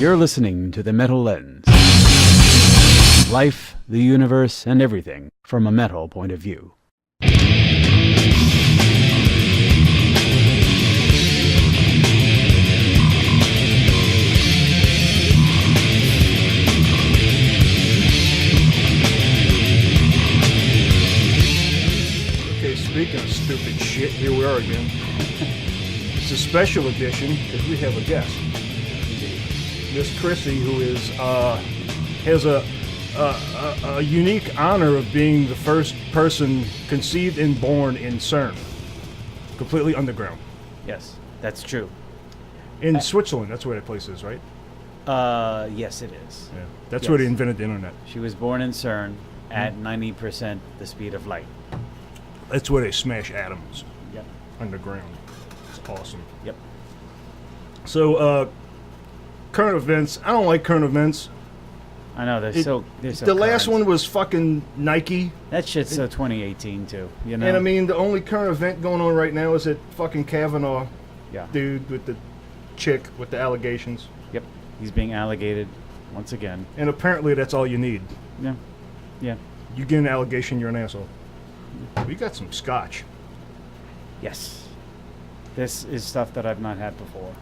You're listening to The Metal Lens. Life, the universe, and everything from a metal point of view. Okay, speaking of stupid shit, here we are again. It's a special edition because we have a guest. Miss Chrissy, who is has a unique honor of being the first person conceived and born in CERN, completely underground, Yes, that's true. in Switzerland. That's where that place is, right? Yes, it is. Yeah, that's Yes. where they invented the internet. She was born in CERN at 90% the speed of light. That's where they smash atoms Yep. underground. It's awesome. Yep. So, current events. I don't like current events. I know, they're It- so The last current. one was fucking Nike. That shit's so 2018 too, you know? And I mean, the only current event going on right now is that fucking Kavanaugh yeah. dude with the chick with the allegations. Yep. He's being alligated once again. And apparently that's all you need. Yeah. Yeah. You get an allegation, you're an asshole. We got some scotch. Yes. This is stuff that I've not had before.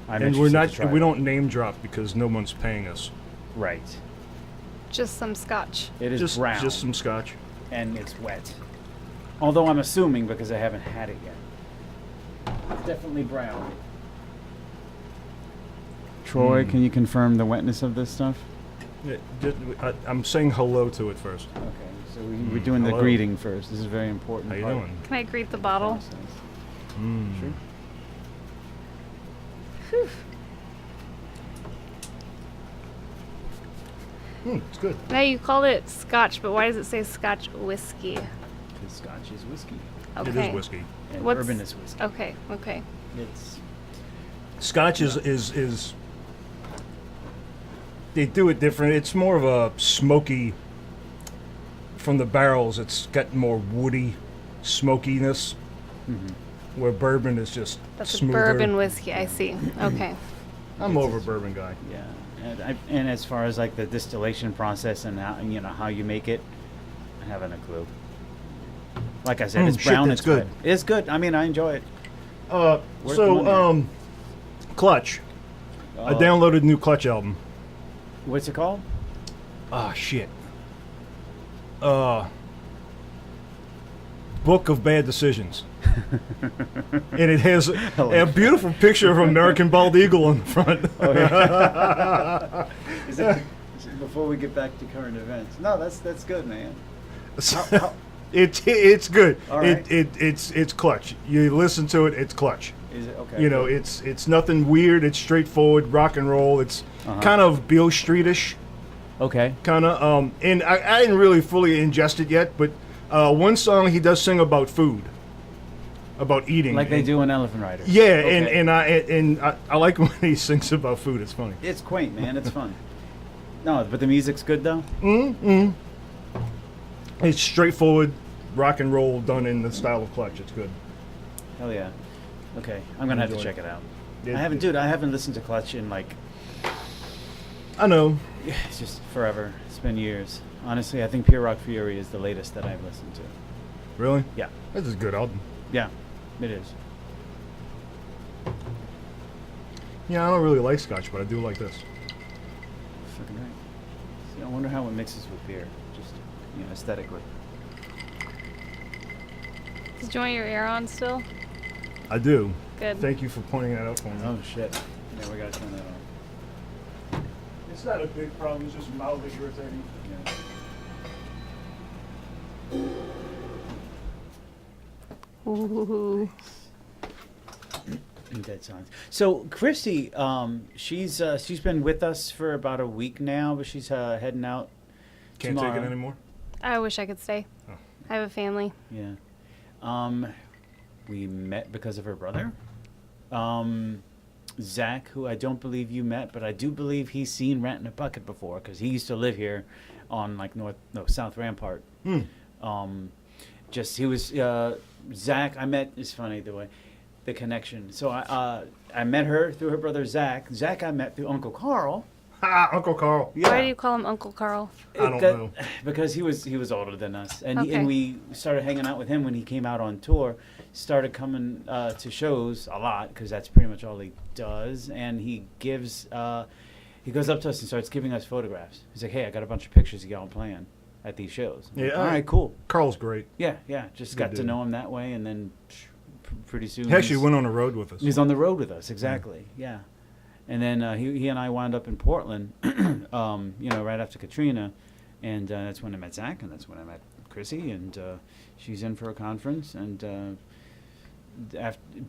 I'm And we're interested not to try we it. don't name drop because no one's paying us. Right. Just some scotch. It is Just brown just some scotch. and it's wet. Although I'm assuming because I haven't had it yet. It's definitely brown. Troy, can you confirm the wetness of this stuff? I'm saying hello to it first. Okay, so we're doing the hello. greeting first. This is a very important. How you part doing? Can I greet the bottle? of the process. Mm. Sure. It's good. Now you called it scotch, but why does it say scotch whiskey? Because Scotch is whiskey Okay. It is whiskey. and What's- bourbon is whiskey. Okay, okay. It's Scotch is they do it different. It's more of a smoky from the barrels. It's got more woody smokiness, where bourbon is just That's a smoother. bourbon whiskey, I see. Okay. I'm more of a bourbon guy. yeah, and as far as like the distillation process and how you make it, I haven't a clue. Like I said, it's shit, brown. that's It's good. wet. It's good. I mean, I enjoy it. Worth the So money. Clutch. I Uh, downloaded a new Clutch album. What's it called? Ah, shit. Book of Bad Decisions. And it has a beautiful picture of American Bald Eagle on the front. Is it before we get back to current events? No, that's good, man. It's good. All right. It's Clutch. You listen to it, it's Clutch. Is it okay? You know, good. it's nothing weird. It's straightforward rock and roll. It's kind of Beale Streetish, Okay. kind of. And I didn't really fully ingest it yet, but one song he does sing about food, about eating, Like they and- do in Elephant Rider. Yeah, Okay. and I like when he sings about food. It's funny. It's quaint, man. It's fun. No, but the music's good though. It's straightforward rock and roll done in the style of Clutch. It's good. Hell yeah. Okay, I'm gonna have to Enjoy check it out. It- I haven't listened to Clutch in like I know. it's just forever. It's been years. Honestly, I think Pure Rock Fury is the latest that I've listened to. Really? Yeah, This is a good album. yeah, it is. Yeah, I don't really like Scotch, but I do like this. Fucking right. See, I wonder how it mixes with beer, just aesthetically. Did you want your air on still? I do. Good. Thank you for pointing that out for me. Oh shit. Yeah, we gotta turn that on. It's not a big problem. It's just mildly irritating. Yeah. Ooh. Dead silence. So Christy, she's been with us for about a week now, but she's heading out Can't tomorrow. take it anymore. I wish I could stay. Oh. I have a family. Yeah. We met because of her brother, Zach, who I don't believe you met, but I do believe he's seen Rat in a Bucket before because he used to live here on like South Rampart. Just he was Zach. I met. It's funny the way the connection. So I met her through her brother Zach. Zach I met through Uncle Carl, Ha, Uncle Carl. Why do you call him Uncle Carl? I don't know. Because he was older than us, and Okay. and we started hanging out with him when he came out on tour. Started coming to shows a lot because that's pretty much all he does. And he gives he goes up to us and starts giving us photographs. He's like, "Hey, I got a bunch of pictures of y'all playing at these shows." I'm like, Yeah, all right, cool. Carl's great. Yeah, yeah. Just Good got to dude. know him that way, and then pretty soon He actually went on the road with us. he's on the road with us. Exactly. Yeah. And then he and I wound up in Portland, right after Katrina, and that's when I met Zach, and that's when I met Chrissy, and she's in for a conference, and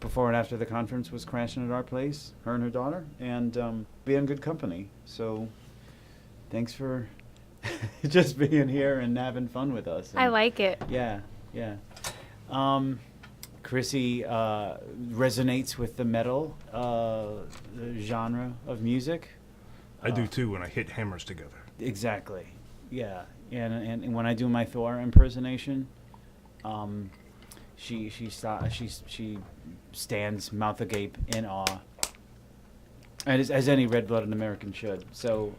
before and after the conference was crashing at our place, her and her daughter, and being good company. So, thanks for just being here and having fun with us. I And like it. yeah, yeah. Chrissy resonates with the metal genre of music. I do too when I hit hammers together. Exactly. Yeah. And when I do my Thor impersonation, she stands mouth agape in awe, as any red-blooded American should. So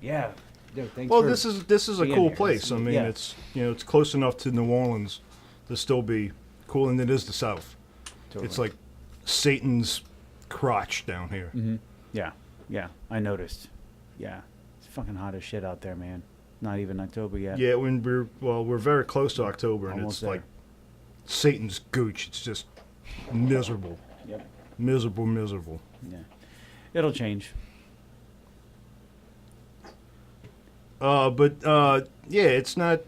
yeah. Dude, thanks Well, for this is a being cool here. place. I mean, Yeah. it's it's close enough to New Orleans to still be cool, and it is the South. Totally. It's like Satan's crotch down here. Mm-hmm. Yeah, yeah, I noticed. Yeah, it's fucking hot as shit out there, man. Not even October yet. Yeah, when we're very close to October, and Almost it's there. like Satan's gooch. It's just miserable, Yep. miserable. Yeah. It'll change. But yeah, it's not.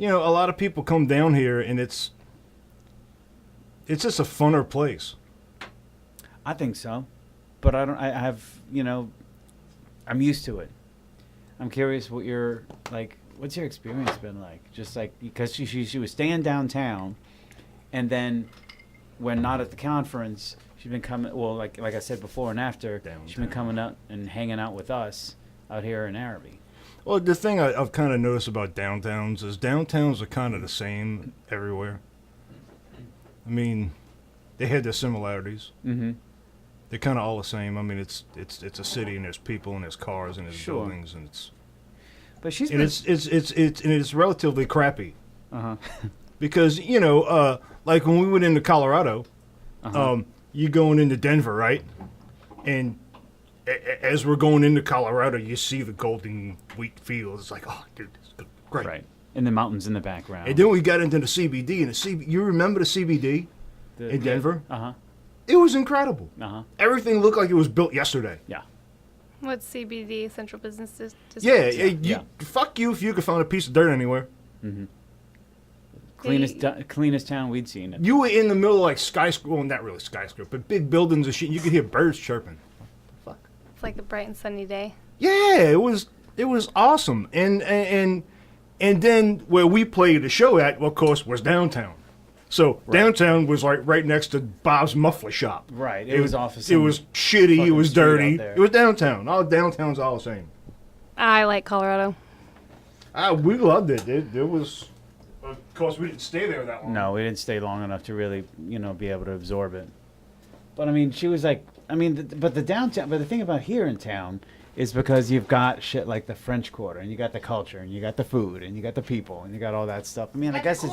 A lot of people come down here, and it's just a funner place. I think so, but I don't. I have. I'm used to it. I'm curious what your What's your experience been like? Just like because she was staying downtown, and then when not at the conference, she's been coming. Well, like I said before and after, she's been coming out and hanging out with us out here in Araby. Well, the thing I've kind of noticed about downtowns is downtowns are kind of the same everywhere. I mean, they had their similarities. Mm-hmm. They're kind of all the same. I mean, it's a city, and there's people, and there's cars, and there's Sure. buildings, and it's But she's and been. it's relatively crappy Uh huh. because like when we went into Colorado, Uh-huh. you going into Denver, right? And as we're going into Colorado, you see the golden wheat fields. It's like, oh, dude, this is great. Right. And the mountains in the background. And then we got into the CBD, and you remember the CBD in Denver? Uh huh. It was incredible. Uh huh. Everything looked like it was built yesterday. Yeah. What's CBD, Central Business District? Yeah, Yeah. fuck you if you could find a piece of dirt anywhere. Cleanest town we'd seen. You were in the middle of like skyscraper, well, not really skyscraper, but big buildings and shit. And you could hear birds chirping. Fuck. It's like a bright and sunny day. Yeah, it was awesome. And then where we played the show at, well, of course, was downtown. So downtown was like right next to Bob's Muffler Shop. Right. It was off of It some was shitty. It fucking was street out dirty. there. It was downtown. All downtown's all the same. I like Colorado. We loved it. It was. Of course, we didn't stay there that long. No, we didn't stay long enough to really, be able to absorb it. But I mean, she was like, but the downtown, but the thing about here in town is because you've got shit like the French Quarter, and you got the culture, and you got the food, and you got the people, and you got all that stuff. I mean, I guess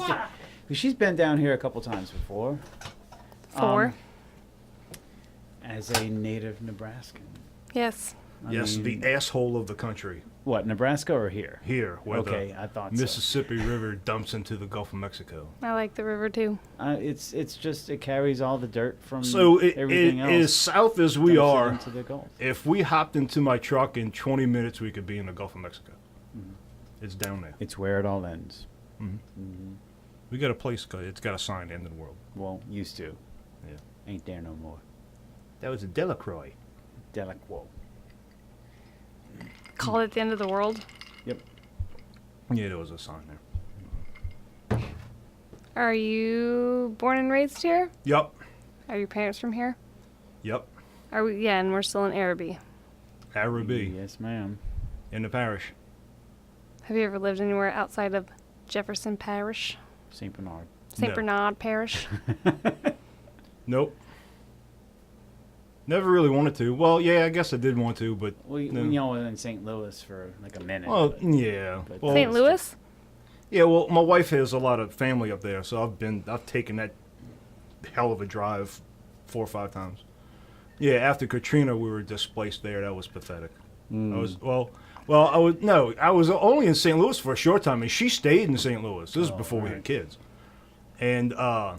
she's been down here a couple times before. 4. As a native Nebraskan. Yes. I Yes, mean, the asshole of the country. What, Nebraska or here? Here, where Okay, the I thought so. Mississippi River dumps into the Gulf of Mexico. I like the river too. It's just it carries all the dirt from So everything else. as south as we dumps it are, into the Gulf. if we hopped into my truck in 20 minutes, we could be in the Gulf of Mexico. It's down there. It's where it all ends. We got a place, it's got a sign, end of the world. Well, used to. Yeah. Ain't there no more. That was a Delacroix. Delacroix. Call it the end of the world. Yep. Yeah, there was a sign there. Are you born and raised here? Yup. Are your parents from here? Yup. Are we? Yeah, and we're still in Araby. Araby, Yes, ma'am. in the parish. Have you ever lived anywhere outside of Jefferson Parish? St. Bernard. St. No. Bernard Parish? Nope. Never really wanted to. Well, yeah, I guess I did want to, but We no. you know, in St. Louis for like a minute. Well, but- yeah. but- Well, St. Louis? Yeah, well, my wife has a lot of family up there, so I've taken that hell of a drive 4 or 5 times. Yeah, after Katrina, we were displaced there. That was pathetic. I was I was only in St. Louis for a short time, and she stayed in St. Louis. This is before we had right. kids, and I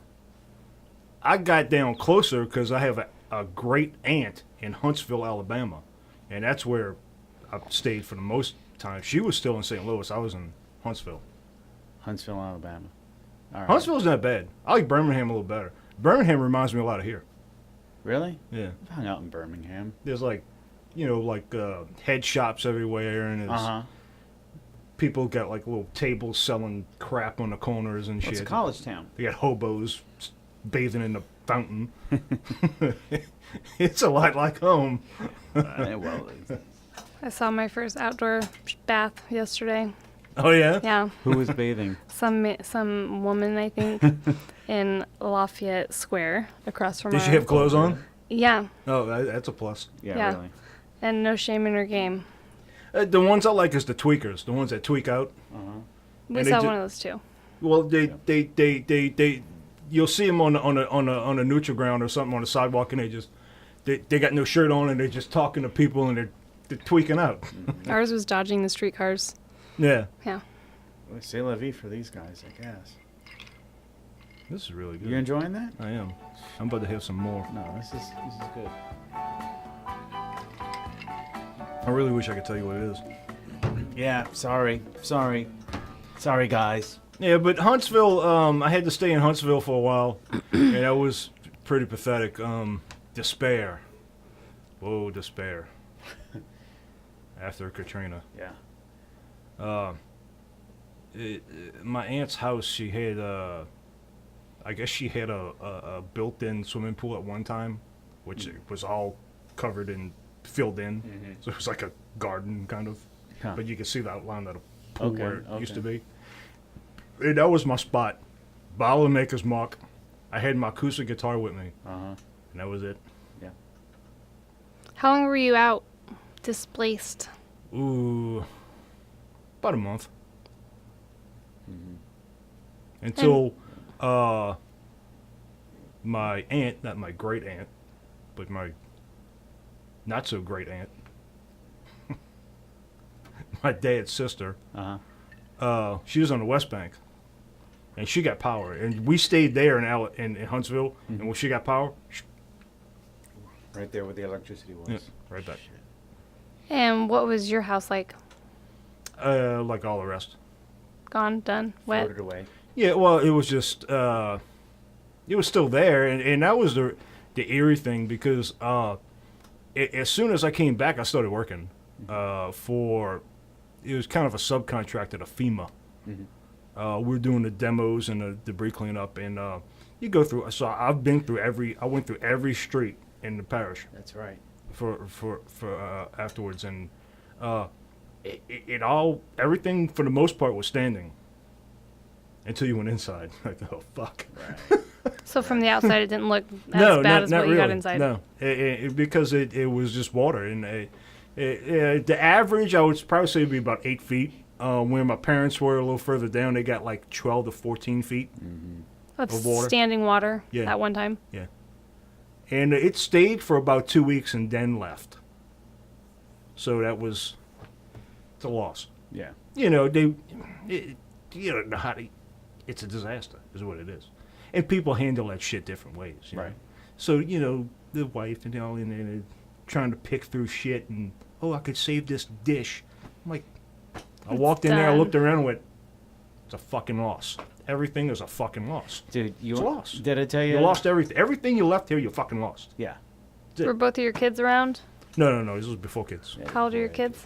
got down closer because I have a great aunt in Huntsville, Alabama, and that's where I stayed for the most time. She was still in St. Louis. I was in Huntsville. Huntsville, Alabama. All right. Huntsville's not bad. I like Birmingham a little better. Birmingham reminds me a lot of here. Really? Yeah. I've hung out in Birmingham. There's like, head shops everywhere, and Uh huh. people got like little tables selling crap on the corners and Well, it's shit. a college town. They got hobos bathing in the fountain. It's a lot like home. Well, I saw my first outdoor bath yesterday. Oh yeah. Yeah, who was bathing? some woman I think in Lafayette Square across from. Did she our- have clothes on? Yeah, Oh, that's a plus. Yeah, Yeah. really. and no shame in her game. The ones I like is the tweakers, the ones that tweak out. Uh huh. We And they saw do- one of those too. Well, they you'll see them on a neutral ground or something on the sidewalk, and they got no shirt on, and they're just talking to people, and they're tweaking out. Ours was dodging the streetcars. Yeah. Yeah. Well, c'est la vie for these guys, I guess. This is really good. You enjoying that? I am. I'm about to have some more. No, this is good. I really wish I could tell you what it is. Yeah, sorry, guys. Yeah, but Huntsville, I had to stay in Huntsville for a while, and that was pretty pathetic. Despair. Whoa, despair. After Katrina. Yeah. My aunt's house, she had, I guess she had a built-in swimming pool at one time, which it was all covered and filled in. Mhm. So it was like a garden, kind of. Huh. But you could see the outline of the pool Okay, where it used to okay. be. And that was my spot. Boilermaker's Mark. I had my acoustic guitar with me, Uh huh. and that was it. Yeah. How long were you out displaced? Ooh, about a month. Mm-hmm. Until my aunt, not my great aunt, but my not so great aunt, my dad's sister, Uh huh. she was on the West Bank, and she got power, and we stayed there in Huntsville, and when she got power, Right there where the electricity was. yeah, right back, Shit. And what was your house like? like all the rest. Gone, done, wet? Floated away. Yeah, well, it was just it was still there, and that was the eerie thing because as soon as I came back, I started working for it was kind of a subcontractor to FEMA. Mhm. We were doing the demos and the debris cleanup, and you go through. So I went through every street in the parish That's right. for afterwards, and it all everything for the most part was standing until you went inside. Like, oh fuck. Right. So from the outside, it didn't look as No, bad not, as not what really. you got inside. No, because it was just water, and the average I would probably say would be about 8 feet. Where my parents were a little further down, they got like 12 to 14 feet, Of Of water. standing water Yeah. at one time. and it stayed for about 2 weeks and then left. So it's a loss. Yeah. You know, you don't know how to. It's a disaster, is what it is, and people handle that shit different ways. You know? Right. So the wife and and they're trying to pick through shit, and I could save this dish. I'm like, I It's walked in there, I done. looked around, and went, it's a fucking loss. Everything is a fucking loss. Dude, you It's lost. Did I tell you? You lost everything. Everything you left here, you fucking lost. Yeah. That's it. Were both of your kids around? No. This was before kids. Yeah, How old are your right. kids?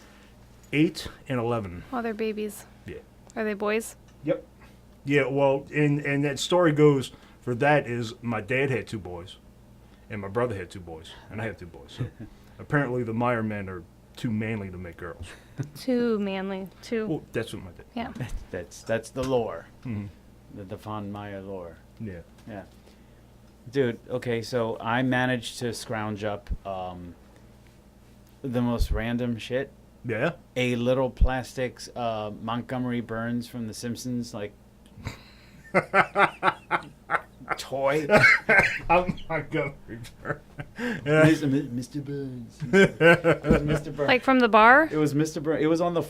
8 and 11. Oh, they're babies. Yeah. Are they boys? Yep. Yeah, well, and that story goes for that is my dad had 2 boys, and my brother had 2 boys, and I had 2 boys. So apparently the Meyer men are too manly to make girls. Too manly. Too. Well, that's what my dad. Yeah. That's the lore. Mhm. The von Meyer lore. Yeah. Yeah. Dude, okay, so I managed to scrounge up the most random shit. Yeah. A little plastic Montgomery Burns from The Simpsons, like, toy. I'm not going to. Mr. Burns. It was Mr. Burns. Like from the bar? It was Mr. Burns. It was on the...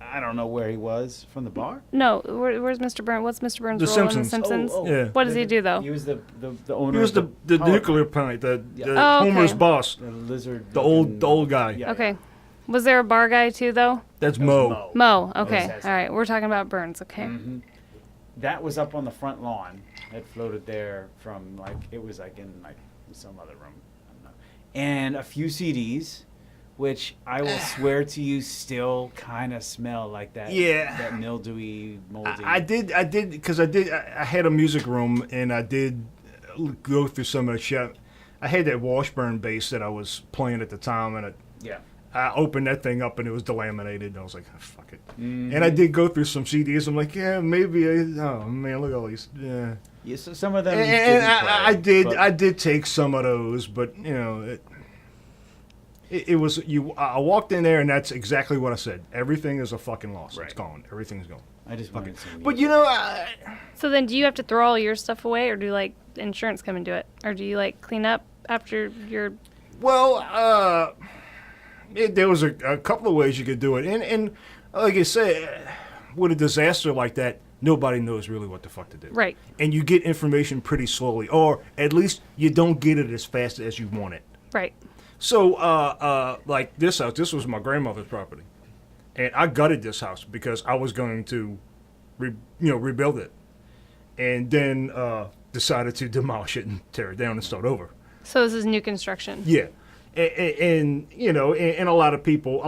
I don't know where he was. From the bar? No, where's Mr. Burns? What's Mr. Burns' The role in The Simpsons. Simpsons? Yeah. What does he do, though? He was the owner He was of the power nuclear planet, the Oh, okay. Homer's boss, The lizard. the old guy. Yeah. Okay. Was there a bar guy, too, though? That's That was Mo. Mo. Okay. Says- All right. We're talking about Burns. Okay. hmm That was up on the front lawn. It floated there from like it was like in like some other room. I don't know. And a few CDs, which I will swear to you still kind of smell like that. Yeah. That mildewy, moldy. I did because I had a music room and I did go through some of the shit. I had that Washburn bass that I was playing at the time, and Yeah. I opened that thing up and it was delaminated. And I was like, oh, fuck it. Mhm. And I did go through some CDs. I'm like, yeah, maybe. Oh man, look at all these. Yeah. Yeah, so some of them. And didn't I play, did but- I did take some of those, but you know, it was you. I walked in there and that's exactly what I said. Everything is a fucking loss. It's Right. gone. Everything's gone. I just wanted some. But you know, So then do you have to throw all your stuff away, or do, like, insurance come and do it? Or do you, like, clean up after your... well, there was a couple of ways you could do it, and like I said, with a disaster like that, nobody knows really what the fuck to do. Right. And you get information pretty slowly, or at least you don't get it as fast as you want it. Right. So, like this house, this was my grandmother's property, and I gutted this house because I was going to, rebuild it, and then decided to demolish it and tear it down and start over. So this is new construction. Yeah, and you know, and a lot of people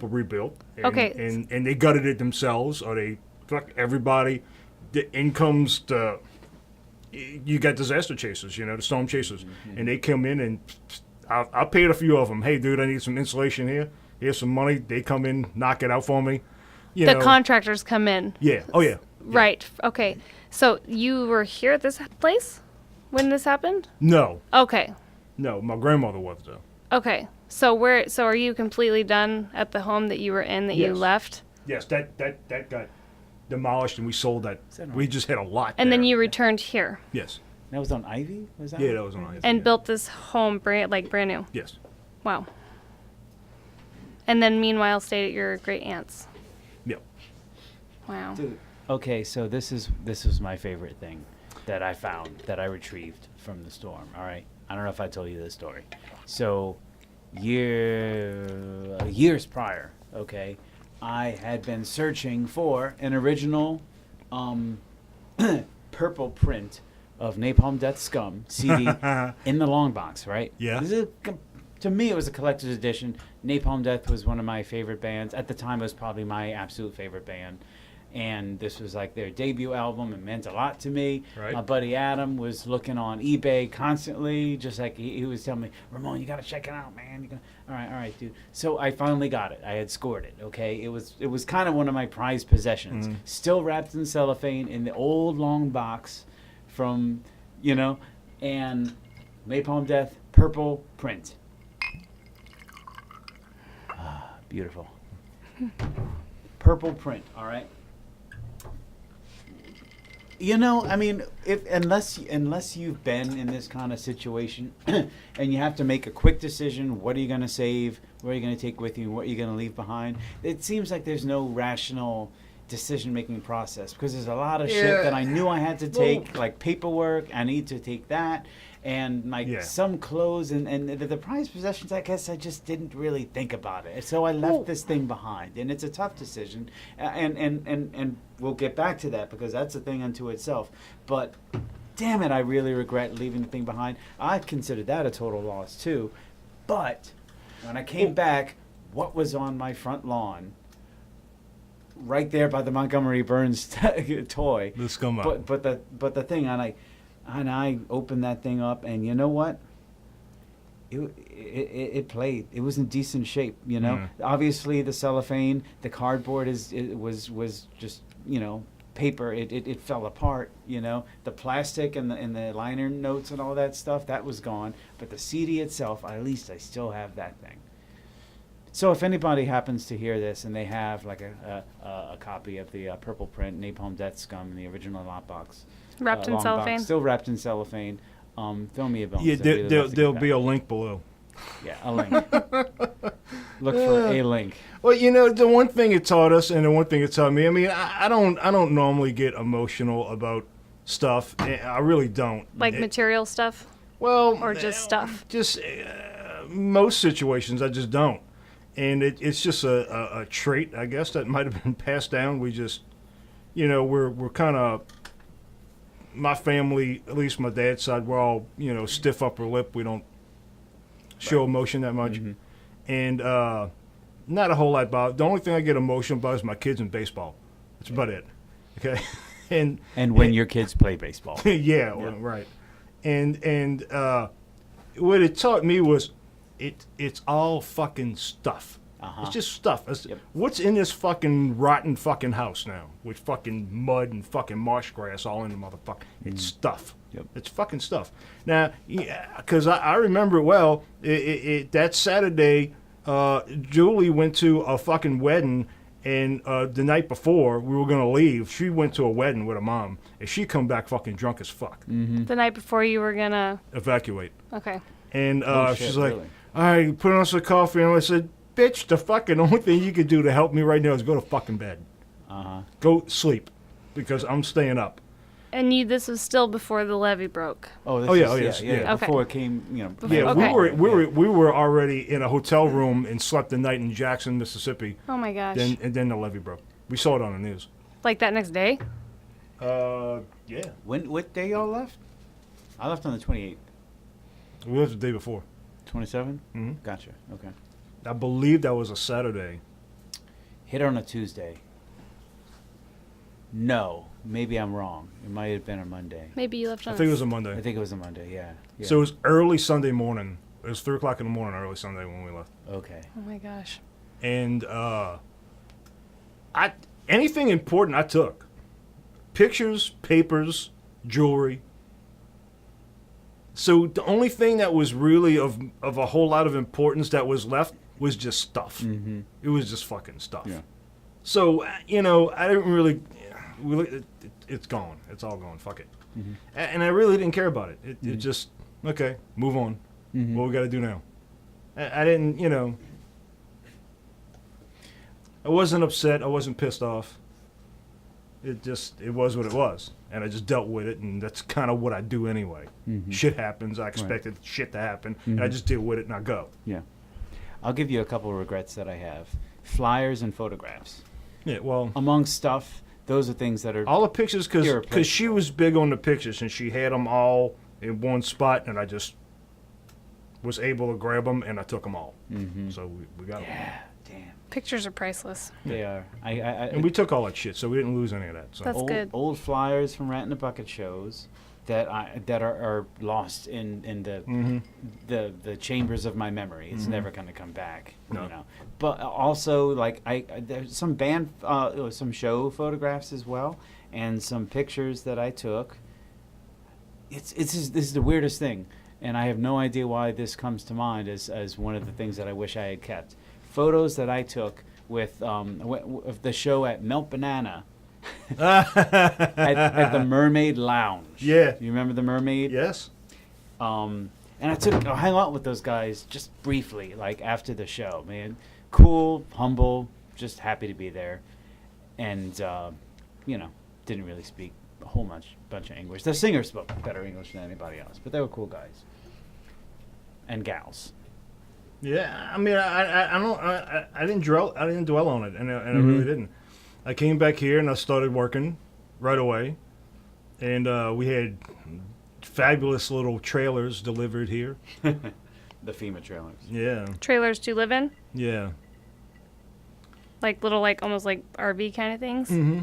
rebuilt. And, Okay. And they gutted it themselves, or they fuck everybody. The incomes, you got disaster chasers, the storm chasers, and they come in and I paid a few of them. Hey, dude, I need some insulation here. Here's some money. They come in, knock it out for me. The contractors come in. Yeah. Oh yeah. Right. Okay. So you were here at this place when this happened? No, Okay. my grandmother was though. Okay. So are you completely done at the home that you were in that you Yes. left? Yes, that got demolished and we sold that. Is that right? We just had a lot. And then there. you returned here Yes. That was on Ivy. Was that? Yeah, that was on. and built this home brand new. Yes. Wow. And then meanwhile stayed at your great aunt's. Yep. Wow. Dude, okay, so this was my favorite thing that I found that I retrieved from the storm. All right, I don't know if I told you this story. So, years prior, okay, I had been searching for an original purple print of Napalm Death Scum CD in the long box, right? Yeah. This is to me, it was a collector's edition. Napalm Death was one of my favorite bands. At the time, it was probably my absolute favorite band. And this was like their debut album. It meant a lot to me. Right. My buddy Adam was looking on eBay constantly, just like he was telling me, Ramon, you got to check it out, man. All right, dude. So I finally got it. I had scored it, okay? It was kind of one of my prized possessions. Still wrapped in cellophane in the old long box from, and Napalm Death, purple print. Beautiful. Purple print, all right? I mean, unless you've been in this kind of situation and you have to make a quick decision, what are you going to save, what are you going to take with you, what are you going to leave behind, it seems like there's no rational decision-making process because there's a lot of shit that I knew I had to take, like paperwork, I need to take that, and like some clothes and the prized possessions, I guess I just didn't really think about it. So I left this thing behind, and it's a tough decision, and we'll get back to that because that's a thing unto itself. But damn it, I really regret leaving the thing behind. I considered that a total loss too. But when I came back, what was on my front lawn? Right there by the Montgomery Burns toy. The Scum album. But the thing, and I opened that thing up, and you know what? It played. It was in decent shape, Obviously, the cellophane, the cardboard was just paper, it fell apart, you know. The plastic and the liner notes and all that stuff, that was gone. But the CD itself, at least I still have that thing. So if anybody happens to hear this and they have like a copy of the purple print Napalm Death Scum in the original lockbox, Wrapped in long cellophane? box, still wrapped in cellophane, throw me a bone. Yeah, I'd really love to get there'll that. be a link below. Yeah, a link. Look for a link. Well, you know, the one thing it taught us, and the one thing it taught me. I mean, I don't normally get emotional about stuff. I really don't. Like material stuff? Well, Or just stuff? Just most situations, I just don't, and it's just a trait, I guess, that might have been passed down. We just, you know, we're kind of, my family, at least my dad's side, we're all, you know, stiff upper lip. We don't show emotion that much, and not a whole lot about. The only thing I get emotional about is my kids and baseball. That's about it. Okay, and And your kids play baseball. yeah, well, right. And what it taught me was it's all fucking stuff. Uh-huh. It's just stuff. Yep. What's in this fucking rotten fucking house now with fucking mud and fucking marsh grass all in the motherfucker? It's stuff. Yep. It's fucking stuff. Now, because I remember it well, that Saturday, Julie went to a fucking wedding, and the night before we were going to leave, she went to a wedding with her mom, and she come back fucking drunk as fuck. The night before you were gonna. Evacuate. Okay. And Oh, shit, she's like, really? all right, put on some coffee. And I said, bitch, the fucking only thing you could do to help me right now is go to fucking bed. Uh-huh. Go sleep, because I'm staying up. And this was still before the levee broke. Oh, this Oh, yeah, is, oh, yes, yeah. Okay. Before it came, you know. Yeah, Okay. we were already in a hotel room and slept the night in Jackson, Mississippi. Oh my gosh. Then the levee broke. We saw it on the news. Like that next day? Yeah. What day y'all left? I left on the 28th. We left the day before. 27? Mhm. Gotcha. Okay. I believe that was a Saturday. Hit on a Tuesday. No, maybe I'm wrong. It might have been a Monday. Maybe you left on I think it was a I Monday. think it was a Monday. Yeah. So it was early Sunday morning. It was 3 o'clock in the morning, early Sunday when we left. Okay. Oh my gosh. And anything important I took. Pictures, papers, jewelry. So the only thing that was really of a whole lot of importance that was left was just stuff. Mm-hmm. It was just fucking stuff. Yeah. So, you know, I didn't really... It's gone. It's all gone. Fuck it. Mm-hmm. And I really didn't care about it. It just, okay, move on. Mm-hmm. What we got to do now? I didn't, you know... I wasn't upset. I wasn't pissed off. It was what it was. And I just dealt with it, and that's kind of what I do anyway. Mhm. Shit happens. I expected shit to happen, and I just deal with it, and I go. Yeah. I'll give you a couple of regrets that I have. Flyers and photographs. Yeah, well, Among stuff, those are things that are... all the pictures, Irreplaceable. because she was big on the pictures, and she had them all in one spot, and I just was able to grab them, and I took them all. Mhm. So we got them. Yeah, damn. Pictures are priceless. They are. And we took all that shit, so we didn't lose any of that. So. That's good. Old flyers from Rat in the Bucket shows that are lost in the chambers of my memory. It's never going to come back, No. you know. But also, like there's some band, some show photographs as well, and some pictures that I took. This is the weirdest thing, and I have no idea why this comes to mind as one of the things that I wish I had kept. Photos that I took with of the show at Melt Banana at the Mermaid Lounge. Yeah. You remember the Mermaid? Yes. And I hung out with those guys just briefly, like after the show, man. Cool, humble, just happy to be there. And, you know, didn't really speak a whole bunch of English. The singer spoke better English than anybody else, but they were cool guys. And gals. Yeah, I mean, I didn't dwell on it, and I really didn't. I came back here and I started working right away, and we had fabulous little trailers delivered here. The FEMA trailers. Yeah, Trailers to live in? yeah. Like little, like almost like RV kind of things? Mm-hmm.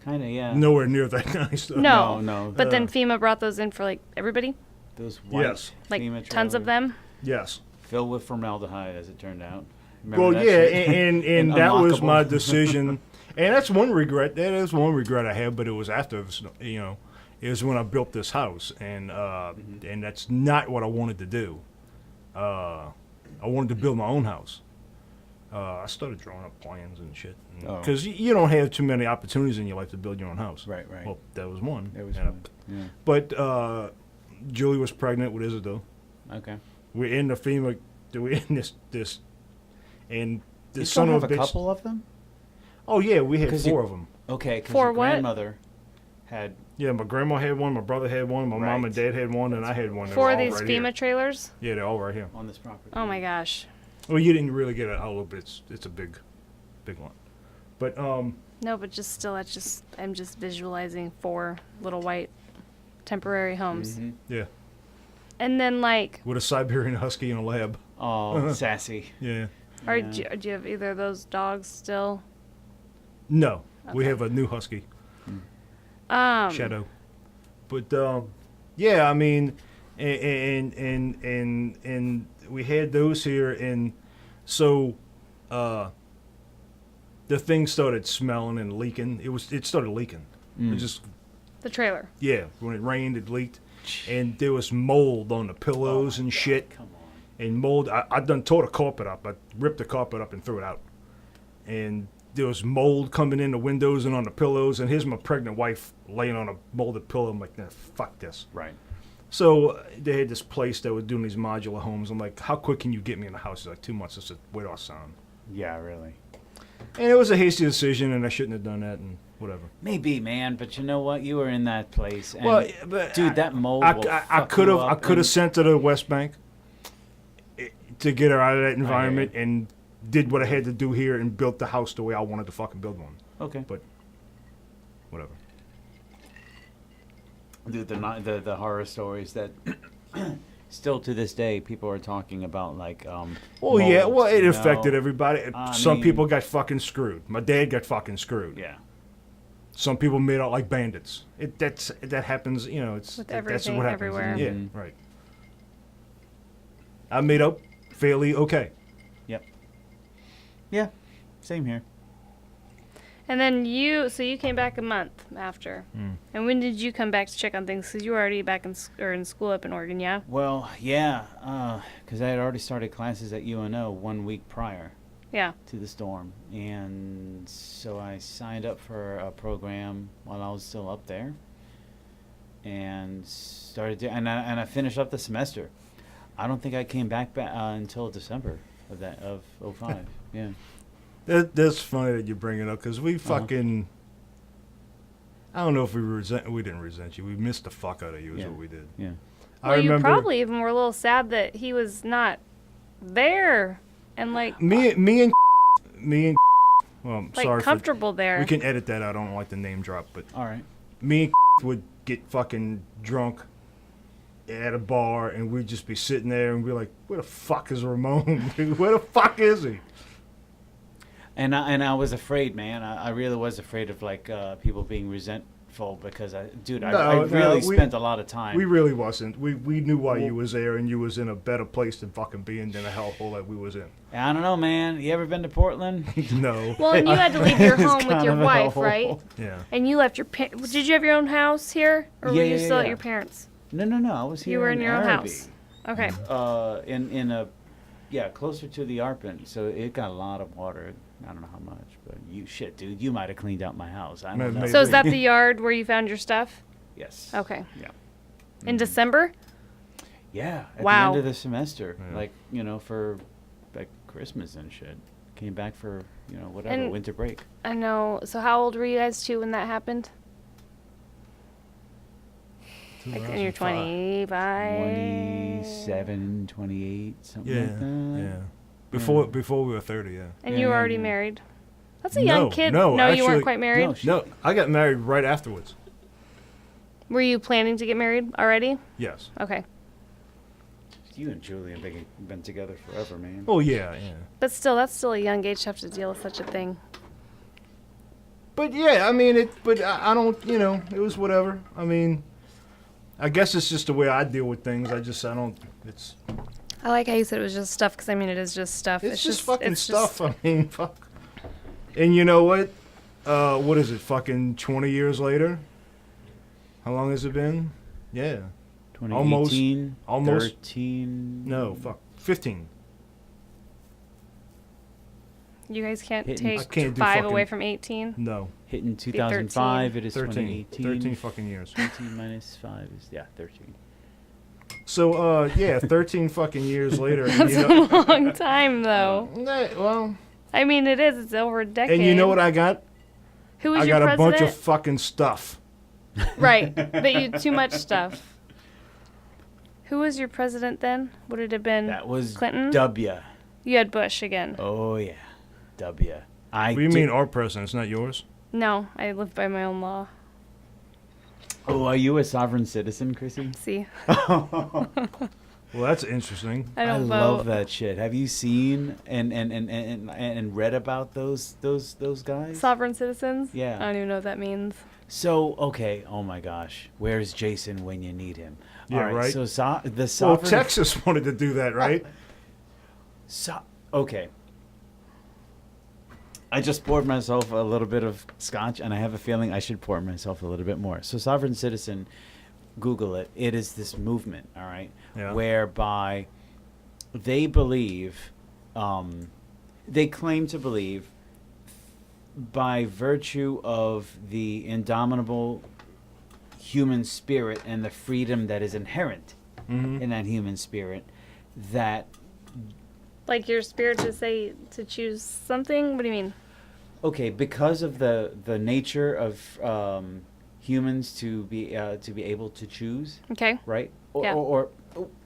Kind of, yeah. Nowhere near that nice. Though. No. No. But then FEMA brought those in for like everybody? Those white Yes. Like FEMA tons of trailers them? Yes. filled with formaldehyde, as it turned out. Remember Well, that yeah, shit? and that was my Unlockable. decision. And that's one regret. That is one regret I have, but it was after, it was when I built this house, and that's not what I wanted to do. I wanted to build my own house. I started drawing up plans and shit, because you don't have too many opportunities in your life to build your own house. Right. Well, that was one. It was And fun. Yeah. But Julie was pregnant with Isidore. Okay. We're in the FEMA. We're in this, and the You son still of have a a bitch. couple of them? Oh yeah, we had 'Cause you- 4 of them. Okay, because For your what? grandmother had. Yeah, my grandma had one, my brother had one, my mom Right. and dad had one, and I had one. They were 4 of all these right FEMA here. trailers. Yeah, they're all right here. On this property. Oh my gosh. Well, you didn't really get a whole look, but it's a big one. But No, but just still, I'm just visualizing 4 little white temporary homes. Mhm. yeah, And then like, with a Siberian Husky in a lab. Oh, sassy. Yeah. do you have either of those dogs still? No, we Okay. have a new Husky, Um, Shadow. But yeah, I mean, and we had those here, and so the thing started smelling and leaking. It started leaking. It just the trailer. yeah, when it rained, it leaked, and there was mold on the pillows and shit. Come on. And mold. I done tore the carpet up. I ripped the carpet up and threw it out, and there was mold coming in the windows and on the pillows. And here's my pregnant wife laying on a molded pillow. I'm like, nah, fuck this. Right. So they had this place that was doing these modular homes. I'm like, how quick can you get me in the house? He's like, 2 months. I said, wait, our son. Yeah, really. And it was a hasty decision, and I shouldn't have done that, and whatever. Maybe, man, but you know what? You were in that place. And Well, but dude, that mold. I will fuck could you have. I up could have and- sent her to the West Bank to get her out of that environment, and did what I had to do here and built the house the way I wanted to fucking build one. Okay. But whatever. Dude, the horror stories that still to this day people are talking about, like Well, yeah. molds, Well, it you affected know? everybody. I Some mean- people got fucking screwed. My dad got fucking screwed. Yeah. Some people made out like bandits. That happens. It's With that's everything, what happens. everywhere. Yeah, Mhm. right. I made up fairly okay. Yep. Yeah. Same here. And then you came back a month after. And when did you come back to check on things? Because you were already back in school up in Oregon, yeah? Well, yeah, because I had already started classes at UNO 1 week prior Yeah. to the storm, and so I signed up for a program while I was still up there, and started and I finished up the semester. I don't think I came back until December of 05. Yeah. That's funny that you bring it up because we fucking. I don't know if we didn't resent you. We missed the fuck out of you. Is Yeah. what we did. Yeah. I Well, you remember probably even were a little sad that he was not there and like me and. Well, I'm like sorry. comfortable there. We can edit that out. I don't like the name drop, but All right. me and would get fucking drunk at a bar, and we'd just be sitting there and be like, "Where the fuck is Ramon? Dude? Where the fuck is he?" And I was afraid, man. I really was afraid of like people being resentful because I No, really we- spent a lot of time. We really wasn't. We knew why you was there, and you was in a better place than fucking being in a hellhole that we was in. I don't know, man. You ever been to Portland? No. Well, and you had to leave your It's home with kind your of a wife, hole. right? Yeah. And you left your did you have your own house here, or Yeah, were you yeah, still at yeah. your parents? No. I was here. You were in your own Araby. house. Okay. In a closer to the Arpent, so it got a lot of water. I don't know how much, but dude, you might have cleaned out my house. I don't know. Maybe. So is that the yard where you found your stuff? Yes. Okay. Yeah. In December? Yeah. At Wow. the end of the semester, Yeah. like for like Christmas and shit. Came back for whatever And- winter break. I know. So how old were you guys too when that happened? Like in your 2005. 25? 27, 28, something Yeah. like that. Yeah. Before we were 30. Yeah. And Yeah, you were yeah, already yeah. married? That's a young No, kid. no, you actually- weren't quite married? No, she- No, I got married right afterwards. Were you planning to get married already? Yes. Okay. You and Julie have been together forever, man. Oh yeah, yeah. But still, that's still a young age to have to deal with such a thing. But yeah, I mean But I don't. It was whatever. I mean, I guess it's just the way I deal with things. I don't. It's I like how you said it was just stuff, because I mean, it is just stuff. it's just fucking it's stuff. I mean, fuck. And you know what? what is it? Fucking 20 years later. How long has it been? Yeah. 2018, almost. 13. No, fuck. 15. You guys can't Hitting- I take can't do 5 fucking- away from 18. No. Hit in 2005, it is 13. 2018. 13 fucking years. 13 minus 5 is, 13. So, yeah, 13 fucking years later. And That's you know, a long time, though. well, I mean, it is. It's over a decade. and you know what I got? Who was I your got a president? bunch of fucking stuff. Right, but you too much stuff. Who was your president then? Would it have been That was Clinton? W. You had Bush again. Oh, yeah. W. What do you mean our president? It's not yours? No, I live by my own law. Oh, are you a sovereign citizen, Chrissy? See, Well, that's interesting. I don't vote. love that shit. Have you seen and read about those guys? Sovereign citizens? Yeah. I don't even know what that means. So, okay, oh my gosh. Where's Jason when you need him? Yeah, All right. right. So the Well, sovereign Texas wanted to do that, right? okay. I just poured myself a little bit of scotch, and I have a feeling I should pour myself a little bit more. So, sovereign citizen, Google it. It is this movement, all right, Yeah. whereby they believe, they claim to believe, by virtue of the indomitable human spirit and the freedom that is inherent Mm-hmm. in that human spirit, that Like your spirit to say to choose something? What do you mean? okay, because of the nature of humans to be able to choose, Okay. right? Or, Yeah. or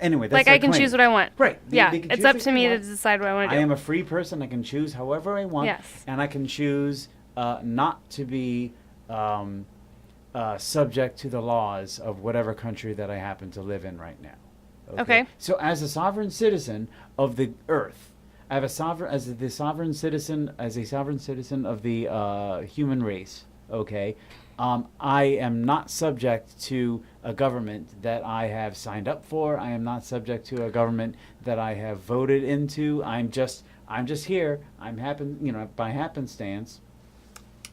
anyway, that's Like their I can claim. choose what I want. Right. Yeah, they can it's choose up what to they me to want. decide what I want to I do. am a free person. I can choose however I want. Yes. And I can choose not to be subject to the laws of whatever country that I happen to live in right now. Okay. So, as a sovereign citizen of the earth, I have a sovereign as a sovereign citizen of the human race. Okay. I am not subject to a government that I have signed up for. I am not subject to a government that I have voted into. I'm just here. I'm by happenstance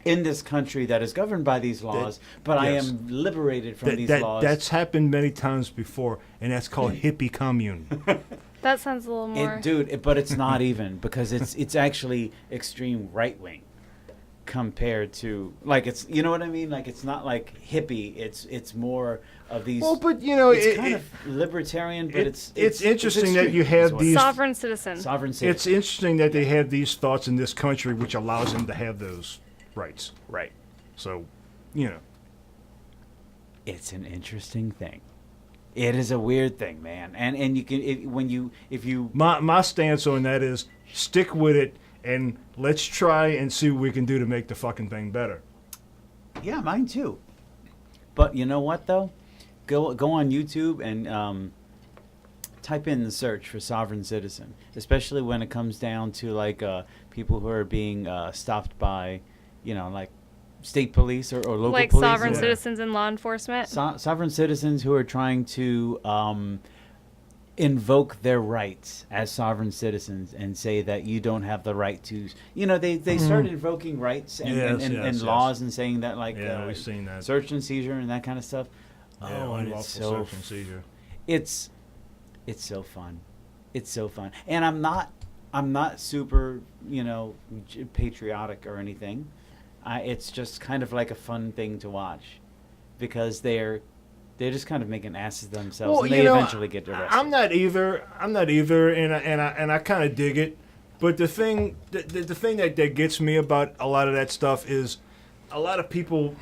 in this country that is governed by these laws, but I yes. am liberated from these laws. That's happened many times before, and that's called hippie commune. That sounds a little more. But it's not even, because it's actually extreme right wing compared to, like, it's, you know what I mean? Like, it's not like hippie. It's more of these. Well, but you know, it's kind of libertarian, but it's interesting that extreme, you have is what- these Sovereign citizen. sovereign citizen. It's interesting that they have these thoughts in this country, which allows them to have those rights. right. So, you know, It's an interesting thing. It is a weird thing, man. And you can if you my stance on that is stick with it and let's try and see what we can do to make the fucking thing better. yeah, mine too. But you know what though? Go on YouTube and type in the search for sovereign citizen, especially when it comes down to like people who are being stopped by, like state police or local Like police. sovereign yeah. citizens in law enforcement. Sovereign citizens who are trying to invoke their rights as sovereign citizens and say that you don't have the right to. They started invoking rights and, Yes, and yes. laws and saying that, like, Yeah, we've seen that. search and seizure and that kind of stuff. Yeah, And unlawful it's so search and seizure. it's so fun. It's so fun, and I'm not super patriotic or anything. It's just kind of like a fun thing to watch, because they're just kind of making asses of themselves, Well, and they eventually get arrested. I'm not either, and I kind of dig it. But the thing that gets me about a lot of that stuff is a lot of people,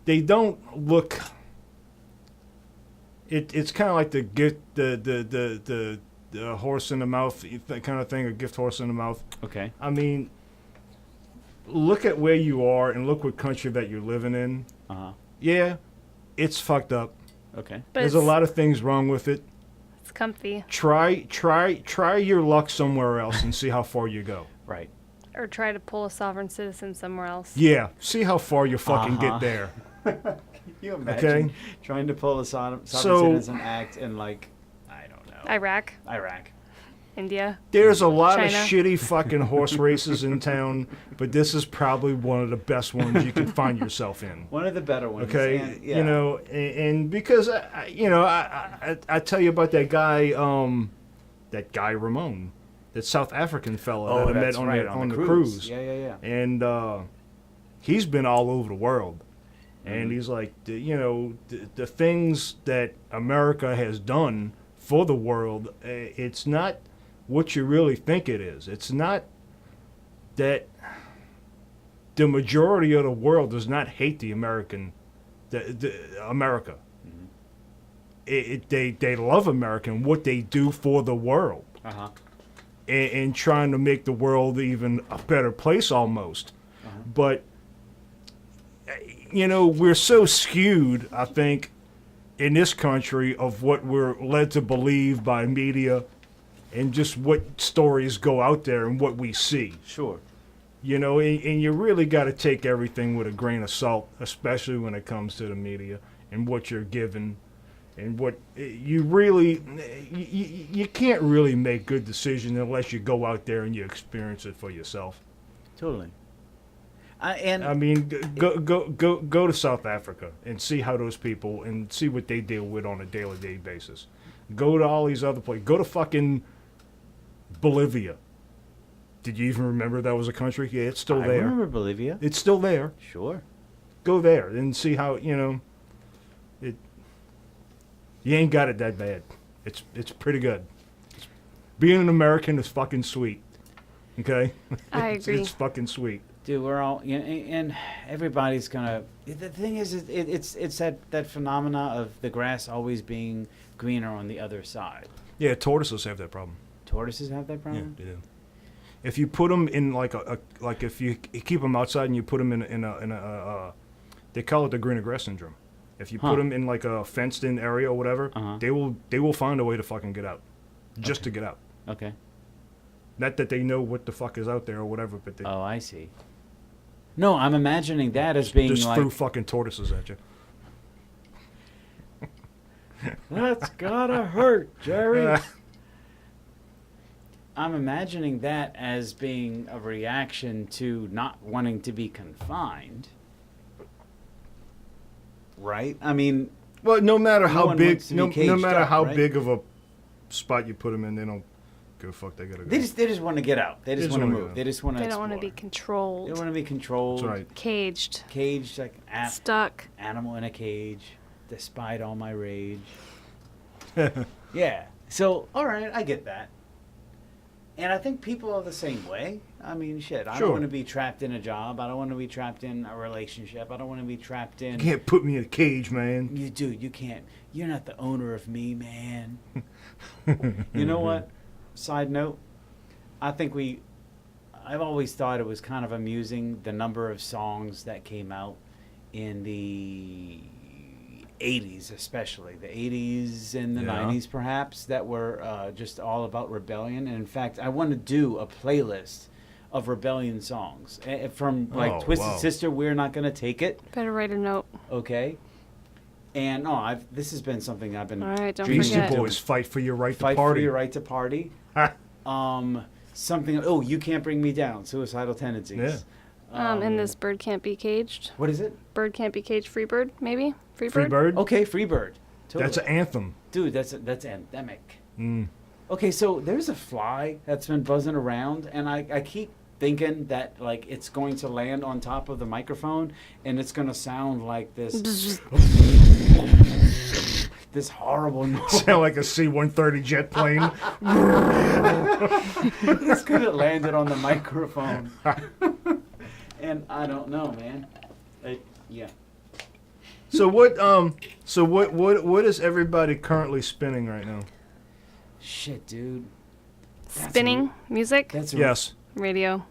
they don't look. It's kind of like the gift, the horse in the mouth kind of thing, a gift horse in the mouth. Okay. I mean, look at where you are and look what country that you're living in. Uh-huh. Yeah, it's fucked up. Okay. But There's a lot of things wrong with it. It's comfy. Try your luck somewhere else and see how far you go. Right. Or try to pull a sovereign citizen somewhere else. Yeah, see how far you fucking Uh-huh. get there. Can you imagine Okay. trying to pull a sovereign So- citizen act in, like, I don't know, Iraq. Iraq? India. There's a lot of China. shitty fucking horse races in town, but this is probably one of the best ones you can find yourself in. One of the better ones. Okay, and, yeah. you know, and because I tell you about that guy Ramon, that South African fella Oh, that I met that's right, on the cruise. Yeah. And he's been all over the world, and he's like, the things that America has done for the world, it's not what you really think it is. It's not that the majority of the world does not hate the America. They love America and what they do for the world, Uh-huh. and trying to make the world even a better place almost. But we're so skewed, I think, in this country of what we're led to believe by media and just what stories go out there and what we see. Sure. And you really got to take everything with a grain of salt, especially when it comes to the media and what you're given and what you really, you can't really make good decisions unless you go out there and you experience it for yourself. Totally. I mean, go to South Africa and see how those people and see what they deal with on a daily basis. Go to all these other places. Go to fucking Bolivia. Did you even remember that was a country? Yeah, it's still I there. remember Bolivia. It's still there. Sure. Go there and see how it. You ain't got it that bad. It's pretty good. Being an American is fucking sweet. Okay. I agree. It's fucking sweet. Dude, we're all, and everybody's gonna. The thing is, it's that phenomena of the grass always being greener on the other side. Yeah, tortoises have that problem. Tortoises have that problem. Yeah, they do. If you put them in like if you keep them outside and you put them in a they call it the greener grass syndrome. If you put them in like a fenced in area or whatever, they will find a way to fucking get out, just to get out. Okay. Not that they know what the fuck is out there or whatever, but they Oh, I see. No, I'm imagining that as being just like threw fucking tortoises at you. that's gotta hurt, Jerry. I'm imagining that as being a reaction to not wanting to be confined. Right? I mean, Well, no matter No how one big, wants to be no caged matter up, how right? big of a spot you put them in, they don't go fuck. They gotta go. they just want to get out. They just just want to wanna move. get out. They just want to. They don't want to be They controlled, want to be controlled. That's right. caged, Caged like stuck. animal in a cage, despite all my rage. Yeah. So, all right, I get that. And I think people are the same way. I mean, shit, I Sure. don't want to be trapped in a job. I don't want to be trapped in a relationship. I don't want to be trapped in. You can't put me in a cage, man. Dude, you can't. You're not the owner of me, man. You know what? Side note, I've always thought it was kind of amusing the number of songs that came out in the 80s, especially the 80s and the Yeah. 90s, perhaps, that were just all about rebellion. And in fact, I want to do a playlist of rebellion songs from like Oh, Twisted wow. Sister, We're Not Gonna Take It. Better write a note. Okay. And no, this has been something I've been All right, don't dreaming Beastie forget. of Boys, fight for your right Fight to party. for your right to party. Something. Oh, You Can't Bring Me Down. Suicidal Tendencies. Yeah. And this bird can't be caged. What is it? Bird can't be caged. Free bird, maybe. Free Free bird. Bird. Okay, Freebird. Totally. That's an anthem. Dude, that's endemic. Mm. Okay, so there's a fly that's been buzzing around, and I keep thinking that like it's going to land on top of the microphone, and it's going to sound like this this horrible noise. Sound like a C-130 jet plane. This could have landed on the microphone. And I don't know, man. Yeah. So what? What is everybody currently spinning right now? Shit, dude. That's Spinning music. That's a- Yes, Radio.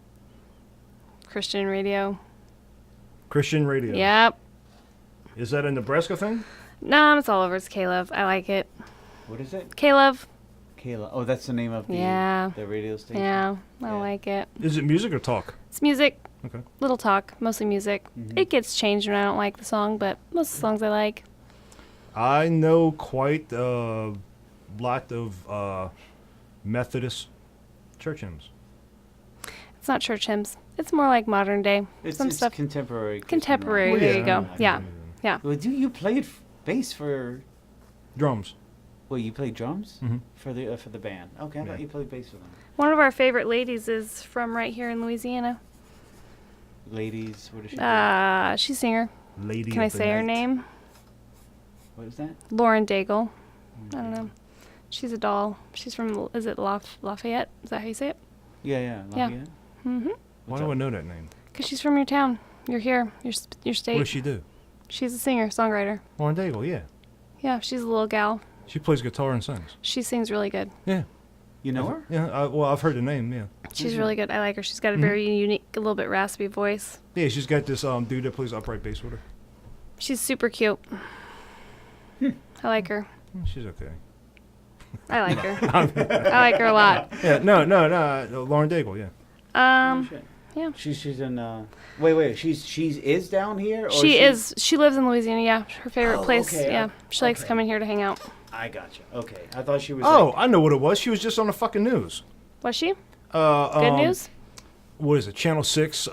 Christian radio. Christian radio. Yep. Is that a Nebraska thing? Nah, it's all over. It's K-Love. I like it. What is it? K-Love. Kayla. Oh, that's the name of the Yeah. the radio station. Yeah, I Yeah. like it. Is it music or talk? It's music. Okay. Little talk. Mostly music. Mhm. It gets changed when I don't like the song, but most of the songs I like. I know quite a lot of Methodist Church hymns. It's not church hymns. It's more like modern day. It's, Some it's stuff. contemporary. Christian Contemporary. rock. There you go. I Yeah. know. Yeah. Well, you played bass for? Drums. Well, you played drums Mhm. for the band. Okay, I Yeah. thought you played bass for them. One of our favorite ladies is from right here in Louisiana. Ladies, what is she? doing? She's a singer. Lady Can I of the say her Night. name? What is that? Lauren Daigle. I don't know. She's a doll. She's from, is it Lafayette? Is that how you say it? Yeah, yeah. Yeah. Lafayette? Mm-hmm. Why What's do I up? know that name? Because she's from your town. You're here. Your state. What does she do? She's a singer, songwriter. Lauren Daigle, yeah. Yeah, she's a little gal. She plays guitar and sings. She sings really good. Yeah. You know her? Yeah, well, I've heard the name, yeah. She's Mhm. really good. I like her. She's got a Mhm. very unique, a little bit raspy voice. Yeah, she's got this dude that plays upright bass with her. She's super cute. I like her. She's okay. I like her. I like her a lot. Yeah, no, Lauren Daigle, yeah. Oh, Um, shit. yeah. She's in. Wait. She is down here. Or She is. She lives in Louisiana. Yeah, her favorite Oh, place. okay, Yeah, she likes okay. coming here to hang out. I gotcha. Okay, I thought she was. Oh, like, I know what it was. She was just on the fucking news. Was she? Good Good news. What is it? Channel 6,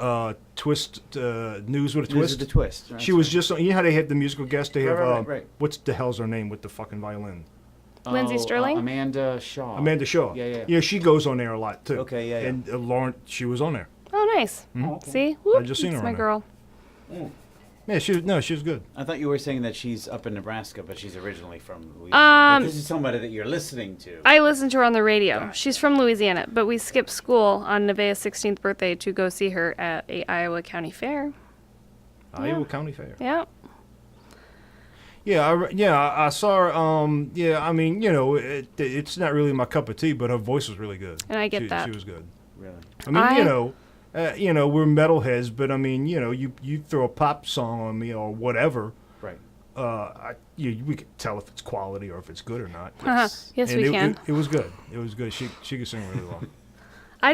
Twist, News with a News Twist. of the Twist. That's She was right. just on, you know how they have the musical guest? They have, Right. what's the hell's her name with the fucking violin? Lindsay Sterling? Amanda Shaw. Amanda Shaw. Yeah. Yeah, she goes on there a lot too. Okay, yeah. And Lauren, she was on there. Oh, nice. Oh, okay. See? Whoop, just seen her that's on my there. girl. Yeah, she was good. I thought you were saying that she's up in Nebraska, but she's originally from Louisiana. But this is somebody that you're listening to. I listened to her on the radio. She's from Louisiana, but we skipped school on Nevaeh's 16th birthday to go see her at a Iowa County Fair. Iowa County Fair. Yeah. Yeah, I saw her. Yeah, I mean, you know, it's not really my cup of tea, but her voice was really good. And I get that. She was good. Really? I mean, you know, we're metalheads, but I mean, you know, you throw a pop song on me or whatever, Right. we could tell if it's quality or if it's good or not. Uh-huh. Yes, And we can. It was good. It was good. She could sing really well. I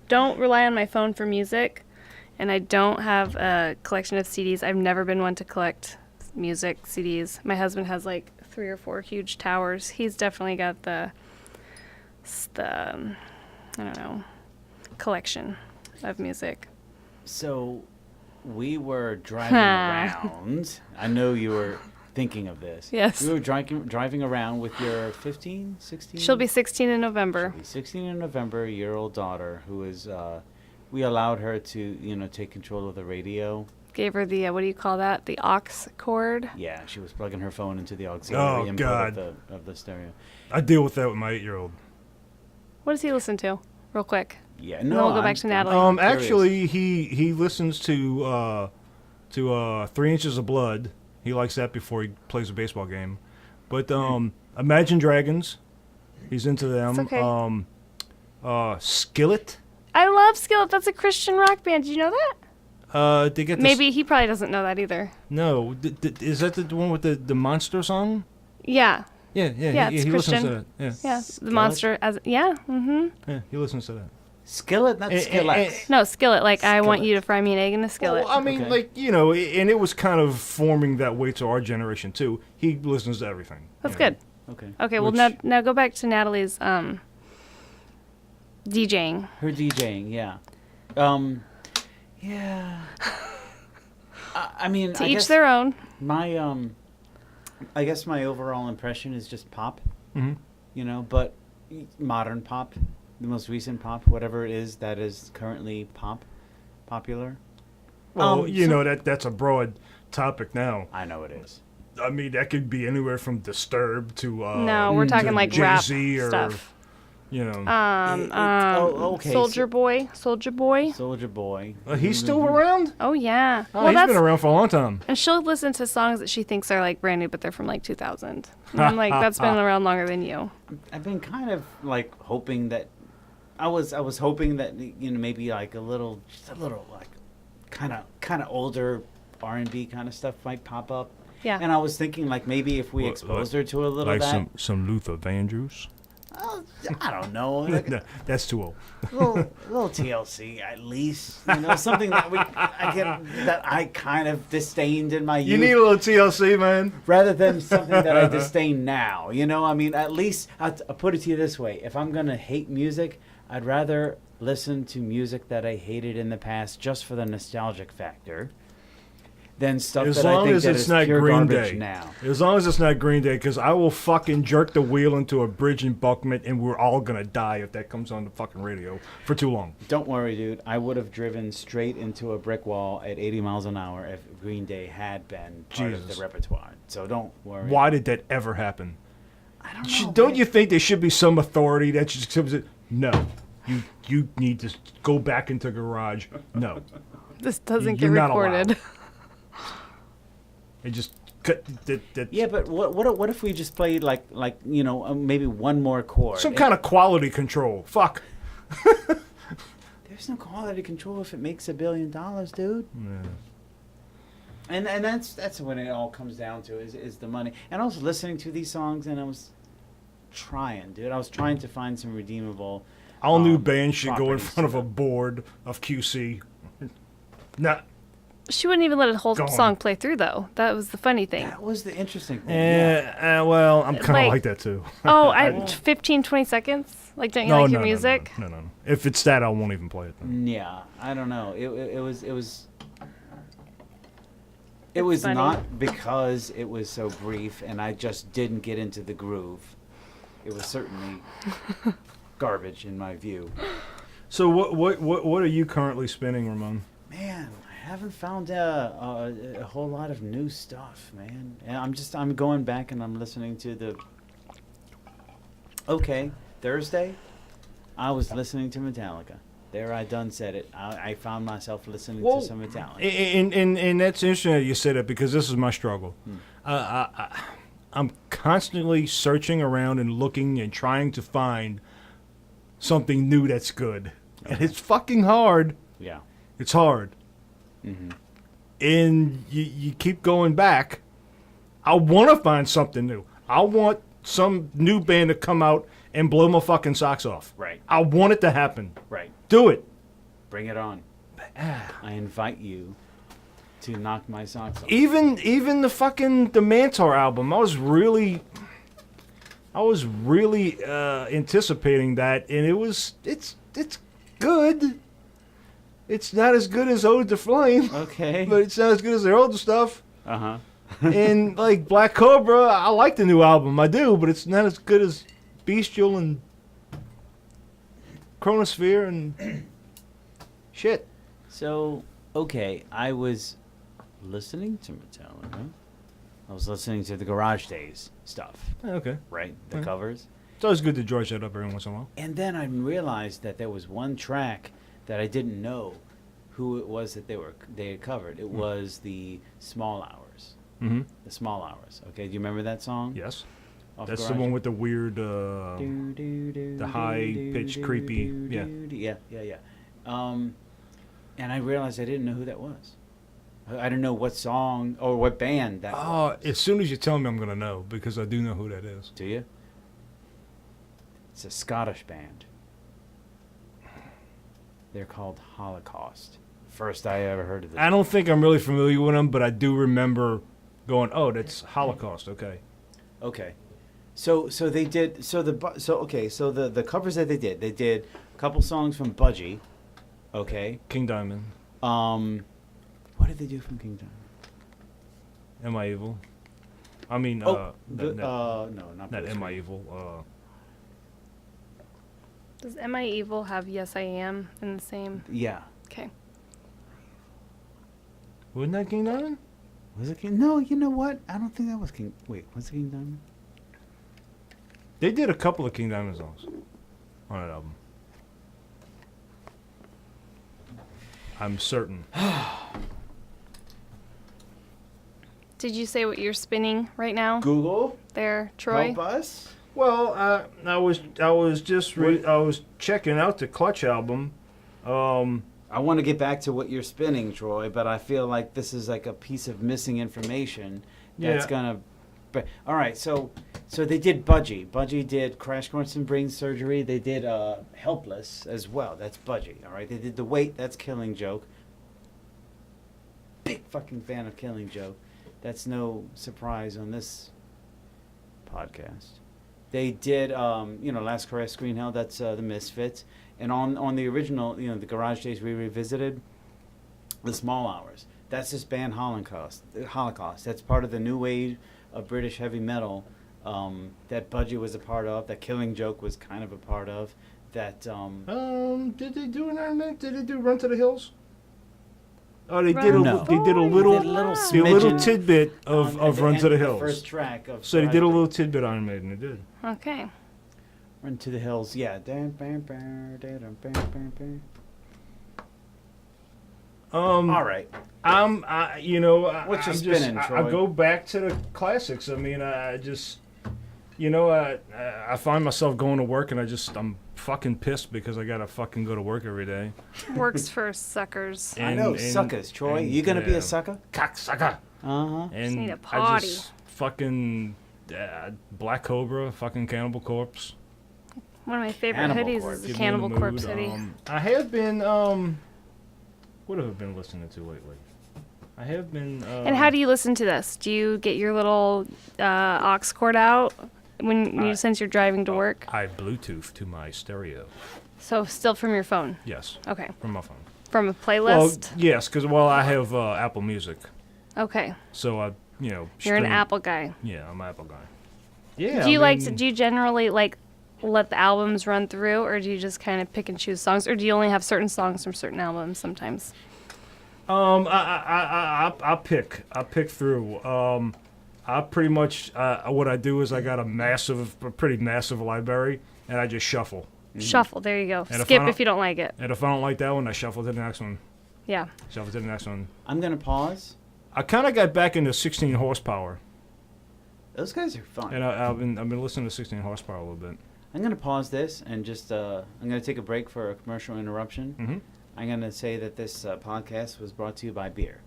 don't rely on my phone for music, and I don't have a collection of CDs. I've never been one to collect music CDs. My husband has like 3 or 4 huge towers. He's definitely got the I don't know, collection of music. So, we were driving around. I know you were thinking of this. Yes. We were driving around with your 15, 16? She'll be 16 in November. She'll be 16 in November, a year-old daughter who is, we allowed her to, take control of the radio. Gave her the, what do you call that? The aux cord. Yeah, she was plugging her phone into the auxiliary input God. of the stereo. I deal with that with my 8-year-old. What does he listen to? Real quick. Yeah, And no. then we'll go back to Natalie. curious. Actually, he listens to 3 Inches of Blood. He likes that before he plays a baseball game. But Imagine Dragons, he's into them. It's okay. Skillet. I love Skillet. That's a Christian rock band. Did you know that? They get this, Maybe he probably doesn't know that either. No, is that the one with the monster song? Yeah. Yeah, Yeah, it's he listens to Christian. that. Yeah. The monster as mm-hmm. Yeah, he listens to that. Skillet, not Skillet. No, Skillet, like I want Skillet. you to fry me an egg in a skillet. Well, I mean, Okay. like, you know, and it was kind of forming that way to our generation too. He listens to everything. That's you know. good. Okay. Okay, well Which- now go back to Natalie's DJing. Her DJing, yeah. Yeah. I mean, To I each guess their own. my I guess my overall impression is just pop, Mhm. but modern pop, the most recent pop, whatever it is that is currently popular. Well, you so- know that's a broad topic now. I know it is. I mean, that could be anywhere from Disturbed to No, we're talking to like rap Jay-Z or stuff. you know. Okay. Soldier Boy. Soldier Boy. He's still around. Oh yeah. Oh, well, he's that's been around for a long time. and she'll listen to songs that she thinks are like brand new, but they're from like 2000. And I'm like, that's been around longer than you. I've been kind of like hoping that I was hoping that maybe like just a little like kind of older R&B kind of stuff might pop up. Yeah. And I was thinking like maybe if we What- exposed her to a little Like of that. some Luther Vandross. I don't know. Like No, that's too old. little TLC at least. Something that I kind of disdained in my youth. You need a little TLC, man. rather than something that I disdain now. I mean, at least I'll put it to you this way: if I'm gonna hate music, I'd rather listen to music that I hated in the past just for the nostalgic factor than stuff As that I long think as that it's is not pure Green garbage Day. now. As long as it's not Green Day, because I will fucking jerk the wheel into a bridge in Buckman, and we're all gonna die if that comes on the fucking radio for too long. Don't worry, dude. I would have driven straight into a brick wall at 80 miles an hour if Green Day had been part of Jesus. the repertoire. So don't worry. Why did that ever happen? I don't know. Don't man. you think there should be some authority that just no? You need to go back into garage. No, This doesn't You're get not recorded. allowed. It just cut that. Yeah, but what if we just played like maybe one more chord? Some kind of quality control. Fuck. There's no quality control if it makes $1 billion, dude. Yeah. And that's when it all comes down to is the money. And I was listening to these songs and I was trying, dude. I was trying to find some redeemable. All new bands should go in properties front of to a them. board of QC. Nah. She wouldn't even let a whole Go on. song play through, though. That was the funny thing. That was the interesting thing. Yeah. Well, I'm kind of Like- like that too. Oh, 15, 20 seconds? Like, don't you like your music? No. If it's that, I won't even play it. Then. Yeah, I don't know. It was It's funny. not because it was so brief and I just didn't get into the groove. It was certainly garbage in my view. So what are you currently spinning, Ramon? Man, I haven't found a whole lot of new stuff, man. And I'm going back and I'm listening to the. Okay, Thursday, I was listening to Metallica. There, I done said it. I found myself listening to some Metallica. And that's interesting that you said it because this is my struggle. I'm constantly searching around and looking and trying to find something new that's good. And it's fucking hard. Yeah. It's hard. Mm-hmm. And you keep going back. I want to find something new. I want some new band to come out and blow my fucking socks off. Right. I want it to happen. Right. Do it. Bring it on. I invite you to knock my socks off. Even the fucking the Mantar album, I was really anticipating that, and it's good. It's not as good as Ode to Flame, Okay. but it's not as good as their older stuff. Uh-huh. And like Black Cobra, I like the new album, I do, but it's not as good as Bestial and Chronosphere and shit. So, okay, I was listening to Metallica. I was listening to the Garage Days stuff, Okay. right? The Mhm. covers. It's always good to George that up every once in a while. And then I realized that there was one track that I didn't know who it was that they had covered. It was the Small Hours. Mm-hmm. The Small Hours. Okay, do you remember that song? Yes. Off That's the Garage? one with the weird, The high-pitched, creepy, yeah. Yeah. And I realized I didn't know who that was. I didn't know what song or what band that was. as soon as you tell me, I'm going to know, because I do know who that is. Do you? It's a Scottish band. They're called Holocaust. First I ever heard of this. I don't think I'm really familiar with them, but I do remember going, oh, that's Holocaust, okay. Okay. So they did the covers that they did a couple songs from Budgie. Okay. King Diamond, What did they do from King Diamond? Am I Evil? I mean, No, not not Bruce Am I Green. Evil. Does Am I Evil have Yes I Am in the same? Yeah. Okay. Wasn't that King Diamond? Was it King? No, you know what? I don't think that was King. Wait, was it King Diamond? They did a couple of King Diamond songs on that album. I'm certain. Did you say what you're spinning right now Google, there, Troy? help us. Well, I was just I was checking out the Clutch album. I want to get back to what you're spinning, Troy, but I feel like this is like a piece of missing information that's Yeah. gonna. But all right, so they did Budgie. Budgie did Crash Course in Brain Surgery. They did Helpless as well. That's Budgie. All right, they did The Wait. That's Killing Joke. Big fucking fan of Killing Joke. That's no surprise on this podcast. They did, Last Caress Screen Hell. That's the Misfits. And on the original, you know, the Garage Days we revisited, the Small Hours. That's this band Holocaust. That's part of the new wave of British heavy metal that Budgie was a part of, that Killing Joke was kind of a part of. That Did they do an Iron Man? Did they do Run to the Hills? Oh, they Run did a No. they did a Oh, little they did a little the little smidgen tidbit at of the Run end to the of Hills. first track of So they Garage did a Days. little tidbit Iron Maiden. They did. Okay. Run to the Hills, yeah. All right. What's your I'm spinning, I Troy? go back to the classics. I mean, I just, I find myself going to work and I'm fucking pissed because I gotta fucking go to work every day. Works for suckers. I know, And- suckers, Troy. and, You gonna be yeah. a sucker? Cocksucker. Uh-huh. And need a I potty. just fucking Black Cobra, fucking Cannibal Corpse. One of my favorite Cannibal hoodies Corpse. is a Get me in the Cannibal Corpse mood. hoodie. I have been what have I been listening to lately? I have been. And how do you listen to this? Do you get your little aux cord out since you're driving to work? I Bluetooth to my stereo. So still from your phone? Yes, Okay. from my phone. From a Well, playlist? yes, because I have Apple Music, Okay. so I You're an stream- Apple guy. Yeah, I'm an Apple guy. Yeah. Do you do you generally let the albums run through, or do you just kind of pick and choose songs, or do you only have certain songs from certain albums sometimes? I pick through. I pretty much what I do is I got a pretty massive library, and I just shuffle. Shuffle. There you go. And if I Skip don't- if you don't like it. And if I don't like that one, I shuffle to the next one. Yeah. Shuffle to the next one. I'm gonna pause. I kind of got back into 16 horsepower, Those guys are fun. and I've been listening to 16 horsepower a little bit. I'm gonna pause this and just I'm gonna take a break for a commercial interruption. Mm-hmm. I'm gonna say that this podcast was brought to you by beer.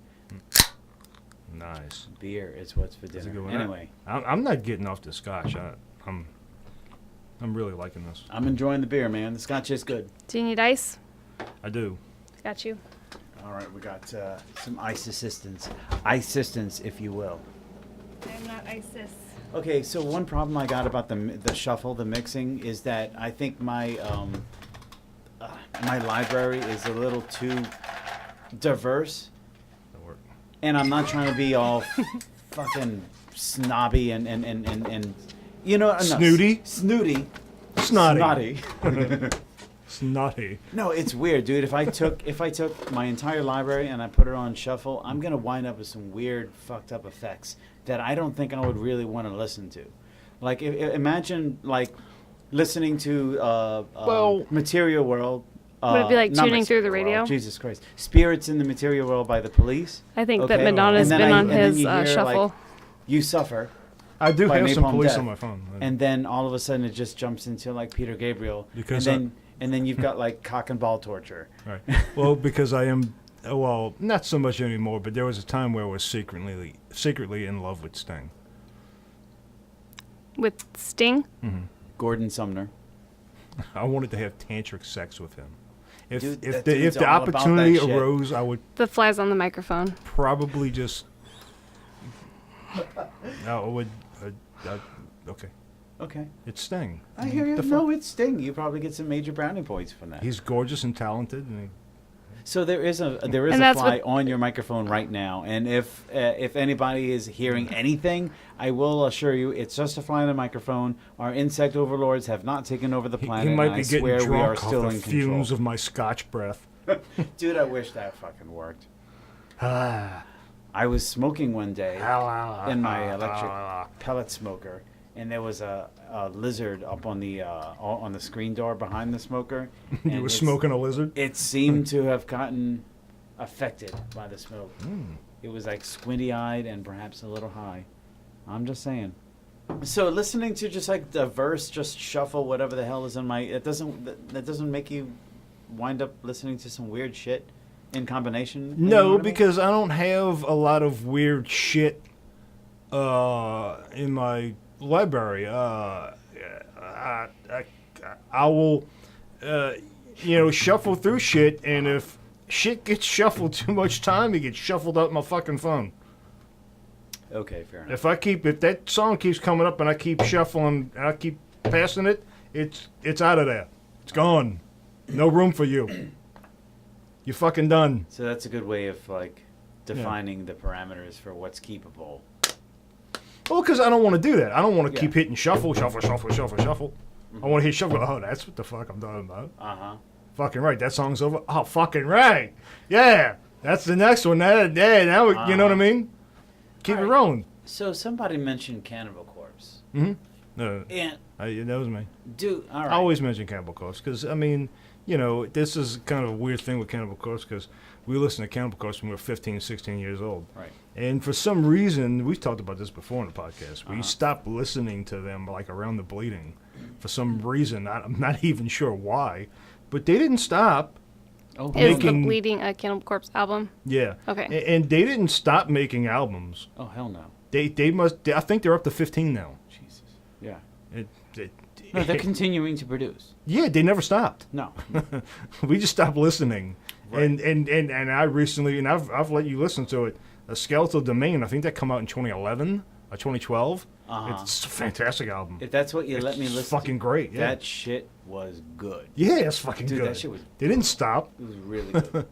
Nice. Beer is what's for That's a dinner. good one. Anyway, I'm not getting off the scotch. I'm really liking this. I'm enjoying the beer, man. The scotch is good. Do you need ice? I do. Got you. All right, we got some ice assistance, if you will. I'm not ISIS. Okay, so one problem I got about the shuffle, the mixing, is that I think my library is a little too diverse, That'll work. and I'm not trying to be all fucking snobby and you know, no, Snooty? snooty, Snotty. snotty. Snotty. No, it's weird, dude. If I took my entire library and I put it on shuffle, I'm gonna wind up with some weird, fucked up effects that I don't think I would really want to listen to. Like, imagine listening to Material World. Would it be like not tuning through the Material radio? World, Jesus Christ, Spirits in the Material World by the Police. I think Okay. that Madonna's And then been on and then his you hear, shuffle. like, You Suffer. I do By have some Napalm police Death. on my phone. And then all of a sudden it just jumps into like Peter Gabriel. Because and then you've got like cock and ball torture. Right. Well, because I am, not so much anymore, but there was a time where I was secretly in love with Sting. With Sting? Gordon Sumner. I wanted to have tantric sex with him. If Dude, if that the dude's if the all about that opportunity shit. arose, I would The flies on the microphone. probably just. I would. Okay, Okay. it's Sting. I hear you. The No, fuck? it's Sting. You probably get some major brownie points from that. He's gorgeous and talented, and So there is a And fly that's what- on your microphone right now, and if anybody is hearing anything, I will assure you it's just a fly on the microphone. Our insect overlords have not taken over the he planet. might and be I getting swear we are drunk off still the in fumes control. of my Scotch breath. Dude, I wish that fucking worked. I was smoking one day in my electric pellet smoker, and there was a lizard up on the screen door behind the smoker. You and were it's- smoking a lizard. It seemed to have gotten affected by the smoke. Mm. It was like squinty-eyed and perhaps a little high. I'm just saying. So listening to just like the verse, just shuffle whatever the hell is in my. That doesn't make you wind up listening to some weird shit in combination. You know No, what I mean? because I don't have a lot of weird shit in my library. I will, shuffle through shit, and if shit gets shuffled too much time, it gets shuffled out my fucking phone. Okay, fair enough. If that song keeps coming up and I keep shuffling and I keep passing it, it's out of there. It's gone. No room for you. You're fucking done. So that's a good way of like defining the parameters for what's keepable. Well, because I don't want to do that. I don't want to Yeah. keep hitting shuffle. I want to hit shuffle. Oh, that's what the fuck I'm talking about. Fucking right. That song's over. Oh, fucking right. Yeah. That's the next one. Now you know what I mean? Keep it Alright. rolling. So somebody mentioned Cannibal Corpse. No, And that was me. dude, all right. I always mention Cannibal Corpse because, I mean, you know, this is kind of a weird thing with Cannibal Corpse because we listened to Cannibal Corpse when we were 15, 16 years old. Right. And for some reason, we've talked about this before in the podcast, we stopped listening to them like around the bleeding. For some reason, I'm not even sure why, but they didn't stop. Oh, Is Making- the Bleeding Cannibal Corpse album? Yeah. Okay. And they didn't stop making albums. oh hell no. They must, I think they're up to 15 now. Jesus. Yeah. It, No, they're continuing to produce. yeah, they never stopped. No. We just stopped listening. Right. And I recently, and I've let you listen to it, A Skeletal Domain, I think that came out in 2011 or 2012. It's a fantastic album. If that's what you let me It's listen fucking to, great, yeah. that shit was good. Yeah, it's fucking Dude, good. that shit was- They didn't stop. It was really good.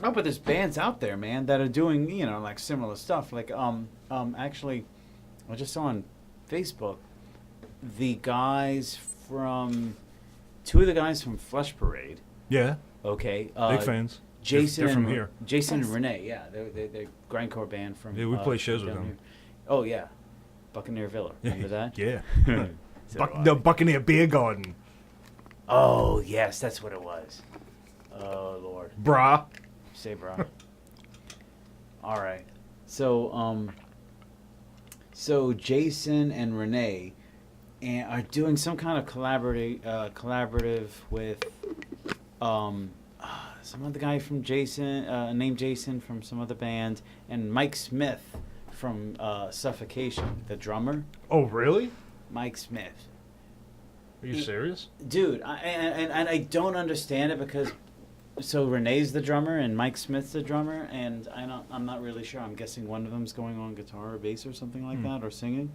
No, but there's bands out there, man, that are doing, you know, like similar stuff. Like, actually, I just saw on Facebook the guys from, two of the guys from Flesh Parade. Yeah, Okay. big fans. Jason They're from and here. Jason and Renee, yeah, they're grindcore band from. Yeah, we play shows with down them. here. Oh yeah, Buccaneer Villa. Remember that? Yeah. So, The Buccaneer Beer Garden. oh yes, that's what it was. Oh Lord, Brah. say bro. All right, so so Jason and Renee are doing some kind of collaborative with some other guy from Jason, named Jason from some other band, and Mike Smith from Suffocation, the drummer. Oh, really? Mike Smith. Are you serious? Dude, and I don't understand it because so Renee's the drummer and Mike Smith's the drummer, and I'm not really sure. I'm guessing one of them's going on guitar or bass or something like that, or singing.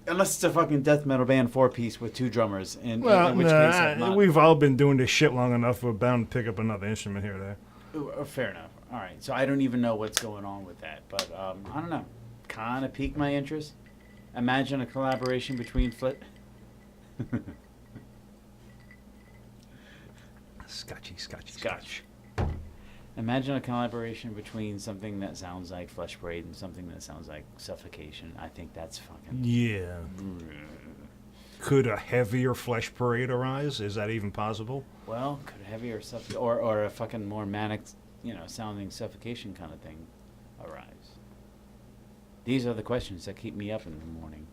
Unless it's a fucking death metal band 4-piece with two drummers, in which case I'm not. we've all been doing this shit long enough. We're bound to pick up another instrument here or there. Fair enough. All right, so I don't even know what's going on with that, but I don't know. Kind of piqued my interest. Imagine a collaboration between Scotch. Imagine a collaboration between something that sounds like Flesh Parade and something that sounds like Suffocation. I think that's fucking. Yeah. Could a heavier Flesh Parade arise? Is that even possible? Well, could a heavier or a fucking more manic, sounding Suffocation kind of thing arise? These are the questions that keep me up in the morning.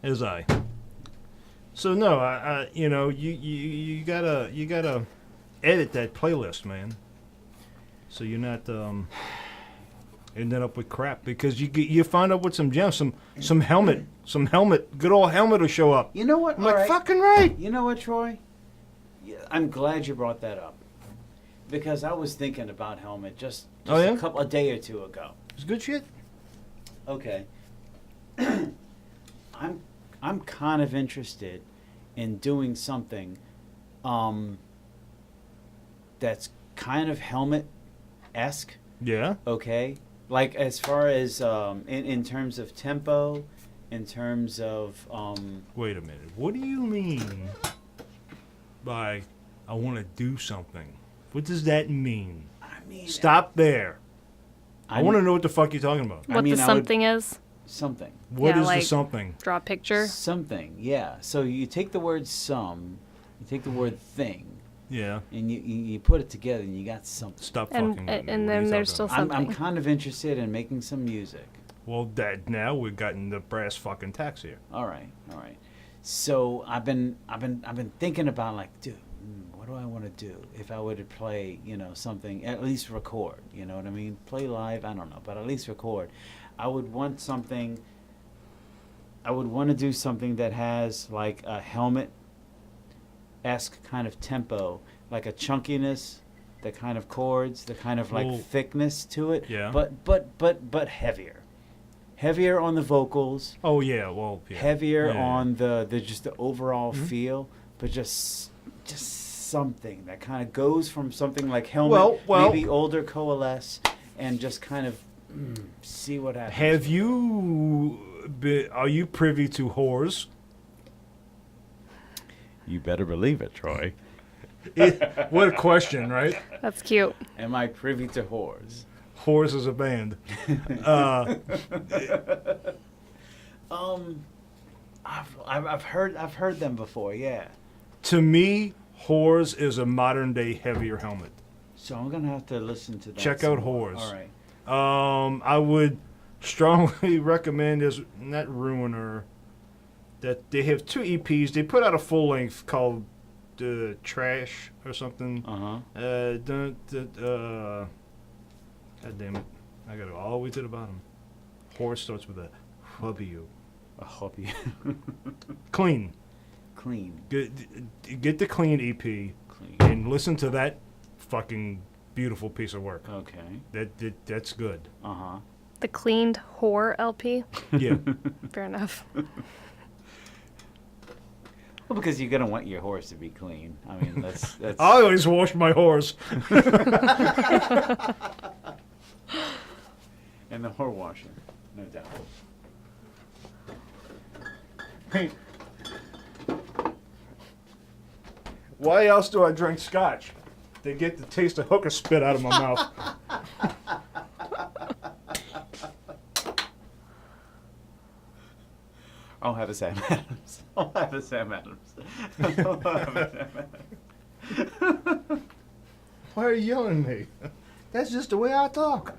As I. So no, I you gotta edit that playlist, man. So you're not ending up with crap because you find out with some gems, some helmet, good old helmet will show up. You know what? I'm like, All right. fucking right. You know what, Troy? Yeah, I'm glad you brought that up because I was thinking about Helmet just Oh, yeah? a day or two ago. It's good shit. Okay. I'm kind of interested in doing something that's kind of Helmet-esque, Yeah. okay? Like as far as in terms of tempo, in terms of Wait a minute. What do you mean by I want to do something? What does that mean? I mean Stop there. I I'm- want to know what the fuck you're talking about. What mean, the I would- something is? something. What Yeah, is the like- something? Draw a picture. Something, yeah. So you take the word some, you take the word thing, Yeah. and you put it together and you got something. Stop And- fucking with me. and What are then you there's talking still about? I'm something. kind of interested in making some music. Well, that now we've gotten the brass fucking tacks here. All right. So I've been thinking about like, dude, what do I want to do if I were to play, something, at least record, you know what I mean? Play live, I don't know, but at least record. I would want to do something that has like a Helmet-esque kind of tempo, like a chunkiness, the kind of chords, the kind of like Well, thickness to it, yeah. but heavier. Heavier on the vocals. Oh yeah, well, yeah. Heavier Yeah, yeah. on the just the overall feel, but just something that kind of goes from something like Helmet, Well- maybe older Coalesce, and just kind of see what happens. Have you are you privy to whores? You better believe it, Troy. What a question, right? That's cute. Am I privy to whores? Whores is a band. I've heard them before. Yeah. To me, whores is a modern day heavier Helmet. So I'm gonna have to listen to that. Check some out more. Whores. All right. I would strongly recommend is not Ruiner that they have 2 EPs. They put out a full length called Trash or something. Uh huh. God damn it! I gotta go all the way to the bottom. Horse starts with a W. I hope you Clean. clean. Get the Clean EP Clean. and listen to that fucking beautiful piece of work. Okay. That's good. Uh huh. The Cleaned Whore LP. Yeah. Fair enough. Well, because you're gonna want your horse to be clean. I mean, that's. I always wash my horse. And the whore washer, no doubt. Why else do I drink scotch? To get the taste of hooker spit out of my mouth. I'll have a Sam Adams. I'll have a Sam Adams. I'll have a Sam Adams. Why are you yelling at me? That's just the way I talk.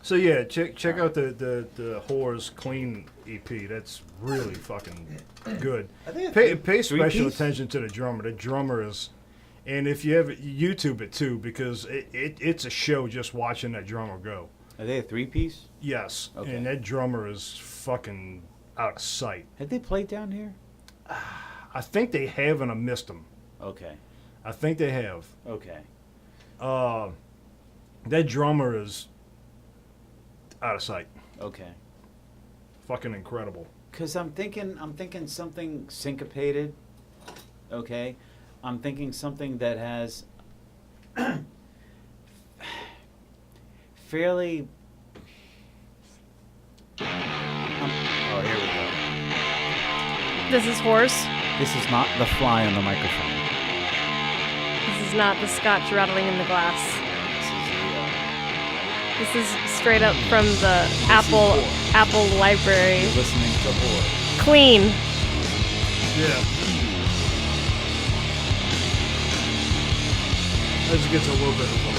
So yeah, check out the Whores Clean EP. That's really fucking good. Pay special three-piece? attention to the drummer. The drummer is, and if you ever YouTube it too, because it's a show just watching that drummer go. Are they a 3-piece? Yes, Okay. and that drummer is fucking out of sight. Have they played down here? I think they have, and I missed them. Okay. I think they have. Okay. That drummer is out of sight. Okay. Fucking incredible. Cause I'm thinking something syncopated. Okay. I'm thinking something that has fairly. Oh, here we go. This is Horse. This is not the fly on the microphone. This is not the scotch rattling in the glass. This is This is straight up from the Apple library. you're listening to horror. Clean. Yeah. This gets a little bit of fun.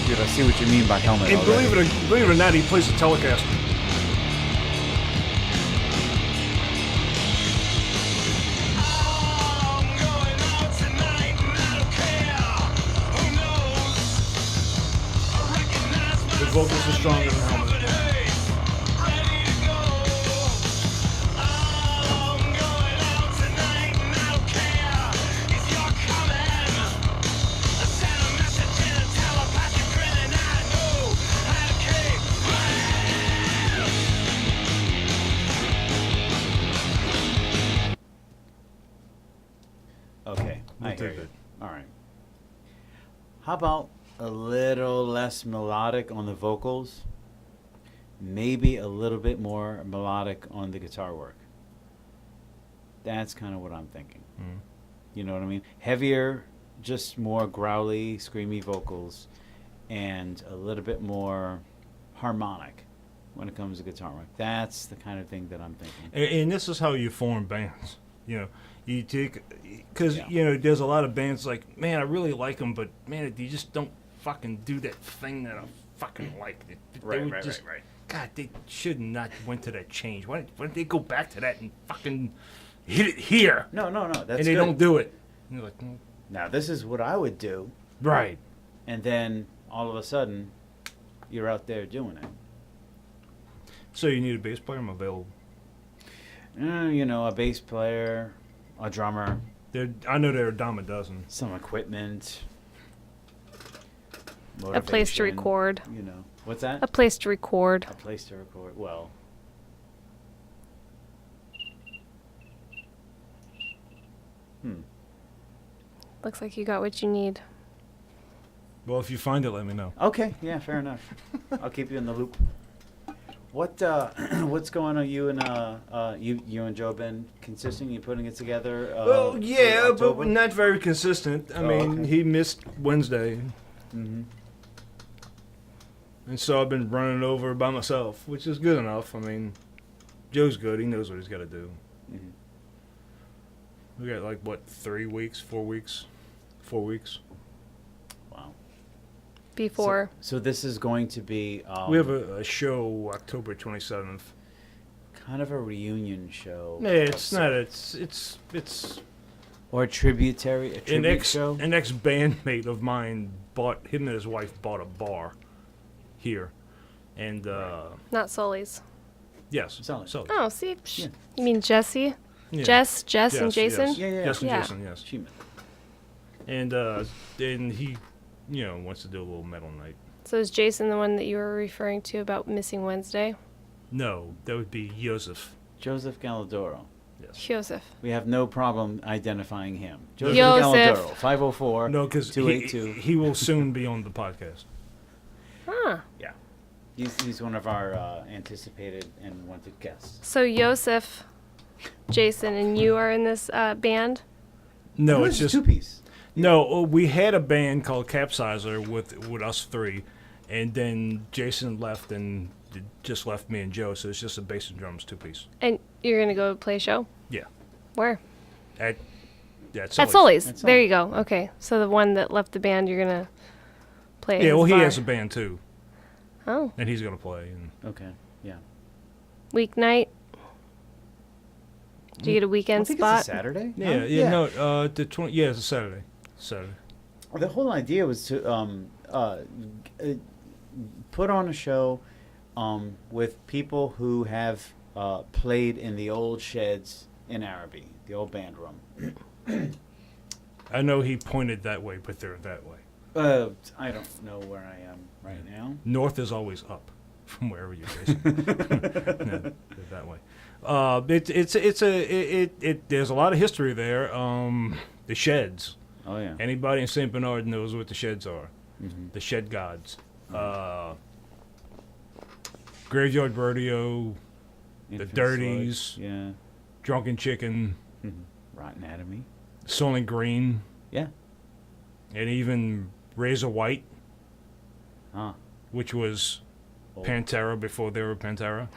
Dude, I see what you mean by helmet. And already. believe it or not, he plays the Telecaster. The vocals are stronger than Helmet. Okay, I We'll hear take you. it. All right. How about a little less melodic on the vocals? Maybe a little bit more melodic on the guitar work. That's kind of what I'm thinking. Mhm. You know what I mean? Heavier, just more growly, screamy vocals, and a little bit more harmonic when it comes to guitar work. That's the kind of thing that I'm thinking. And this is how you form bands. You know, you take, because, Yeah. you know, there's a lot of bands like, man, I really like them, but, man, you just don't fucking do that thing that I fucking like. They would just, right. God, they should not went to that change. Why didn't they go back to that and fucking hit it here? No, that's and they good. don't do it. And you're like, Now, this is what I would do. right. And then all of a sudden, you're out there doing it. So you need a bass player? I'm available. You know, a bass player, a drummer, I know they're a dime a dozen. some equipment. A place to motivation, record. You know, what's that? A place to record. A place to record. Well. Looks like you got what you need. Well, if you find it, let me know. Okay. Yeah. Fair enough. I'll keep you in the loop. What what's going on? You and Joe been consistent? You putting it together? Well, for yeah, but October? not very consistent. I mean, okay. he missed Wednesday, Mhm. and so I've been running over by myself, which is good enough. I mean, Joe's good. He knows what he's got to do. Mhm. We got like what, 3 weeks, 4 weeks, 4 weeks. Wow. Before. So this is going to be. We have a show October 27th. kind of a reunion show. Yeah, it's of not. sorts. It's Or a tributary, a tribute show. an ex bandmate of mine bought him and his wife bought a bar here, and Not Sully's. yes, Solid. so Oh, see? Yeah. You mean Jesse? yeah. Jess, and Yes, Jason? yes. Yeah, yeah. Jess and Yeah. Jason, yes. She- And then he, wants to do a little metal night. So is Jason the one that you were referring to about missing Wednesday? No, that would be Joseph. Joseph Galadoro. Yes. Joseph. We have no problem identifying him. Joseph Joseph. Galadoro, 504 No, because 282. he will soon be on the podcast. Huh. Yeah. He's one of our anticipated and wanted guests. So Joseph, Jason, and you are in this band? No, It's it's just two-piece. no. We had a band called Capsizer with us three, and then Jason left and it just left me and Joe. So it's just a bass and drums 2-piece. And you're going to go play a show? Yeah, Where? at At Sully's. Sully's. At There you go. Okay. So the one that left the band, you're going to play at Yeah, his well, he bar. has a band too, Oh. and he's gonna play. And Okay. Yeah. Weeknight? Do you get a I weekend think spot? it's a Saturday. yeah, no? yeah, no, the 20. Yeah, it's a Saturday. Saturday. The whole idea was to put on a show with people who have played in the old sheds in Araby, the old band room. I know he pointed that way, but they're that way. I don't know where I am right now. North is always up from wherever you're facing. No, they're that way. There's a lot of history there. The sheds. Oh yeah. Anybody in St. Bernard knows what the sheds are. Mm-hmm. The shed gods. Graveyard Rodeo, the Dirties, Yeah. Drunken Chicken, Rotten Anatomy. Soylent Green, Yeah. and even Razor White, Huh. which was Old. Pantera before they were Pantera.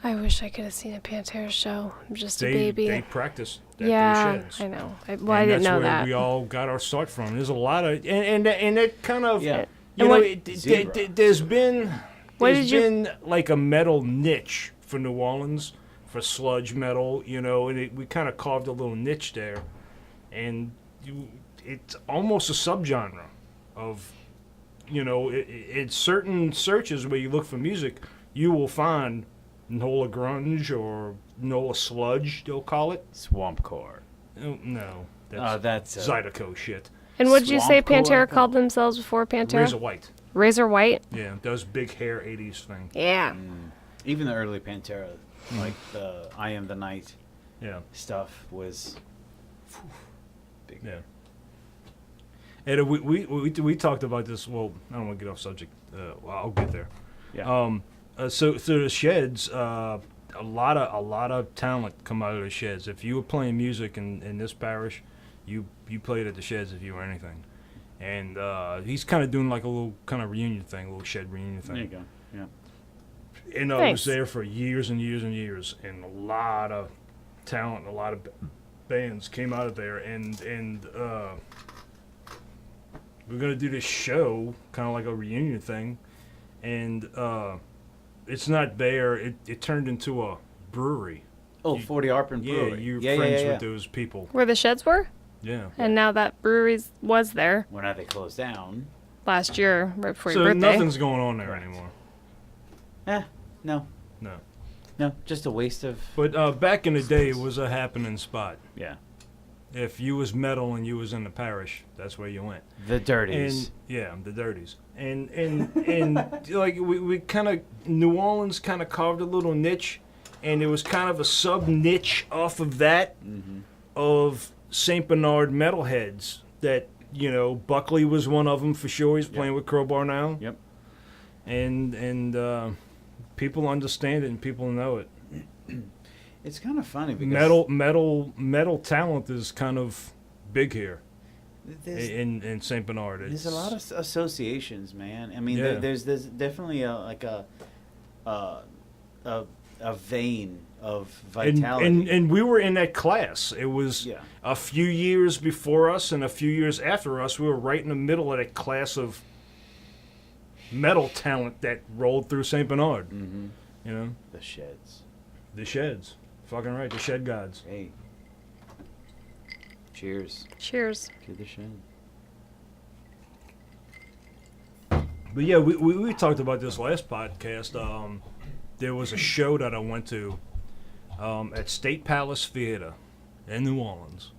I wish I could have seen a Pantera show. I'm just a They baby. practiced at Yeah, those sheds. I know. I And didn't that's know where that. we all got our start from. There's a lot of and it kind of Yeah. you And know what- Zebra. there's been What there's did you- been like a metal niche for New Orleans for sludge metal, and we kind of carved a little niche there, and it's almost a subgenre of it's certain searches where you look for music, you will find NOLA grunge or NOLA sludge, they'll call it. Swampcore. Oh, no, That's Zydeco shit. And what did you say Swamp Pantera Core? called themselves before Pantera? Razor White. Razor White? Yeah, those big hair 80s thing. Yeah. even the early Pantera, like the I Am the Night Yeah, stuff was big. yeah. And we talked about this. Well, I don't want to get off subject. Well, I'll get there. Yeah. So the sheds, a lot of talent come out of the sheds. If you were playing music in this parish, you played at the sheds if you were anything. And he's kind of doing like a little kind of reunion thing, a little shed reunion thing. There you go. Yeah. And I was Thanks. there for years and years and years, and a lot of talent, a lot of bands came out of there, and we're gonna do this show, kind of like a reunion thing, and it's not there. It turned into a brewery. Oh, 40 Arpin Yeah, Brewery. you're yeah, friends yeah, yeah. with those people. Where the sheds were? Yeah. And now that brewery's was there When are they closed down? last year, right before So your birthday. nothing's going on there anymore. No. No. Just a waste of. But back in the day, it was a happening spot. Yeah. If you was metal and you was in the parish, that's where you went. The Dirties. And yeah, the Dirties. And like we kind of New Orleans kind of carved a little niche, and it was kind of a sub niche off of that of Saint Bernard metalheads. That Buckley was one of them for sure. He's playing with Crowbar now. Yep. And people understand it and people know it. It's kind of funny because Metal talent is kind of big here there's, in Saint Bernard. there's a lot of associations, man. I mean, Yeah. there's definitely a vein of vitality. and we were in that class. It was Yeah. a few years before us and a few years after us. We were right in the middle of that class of metal talent that rolled through Saint Bernard. Mm-hmm. The Sheds. The Sheds. Fucking right, the Shed Gods. Hey. Cheers Cheers. to the Shed. But yeah, we talked about this last podcast. There was a show that I went to at State Palace Theater in New Orleans.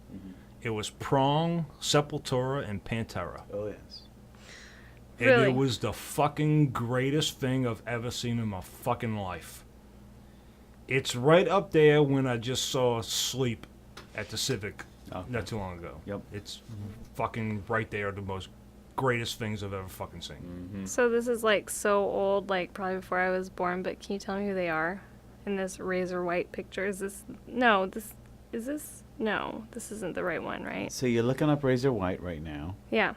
It was Prong, Sepultura, and Pantera. Oh, yes. And Really? it was the fucking greatest thing I've ever seen in my fucking life. It's right up there when I just saw Sleep at the Civic not too long ago. Yep. It's fucking right there, the most greatest things I've ever fucking seen. So this is like so old, like probably before I was born, but can you tell me who they are in this razor white picture? Is this no, this isn't the right one, right? So you're looking up Razor White right now. Yeah.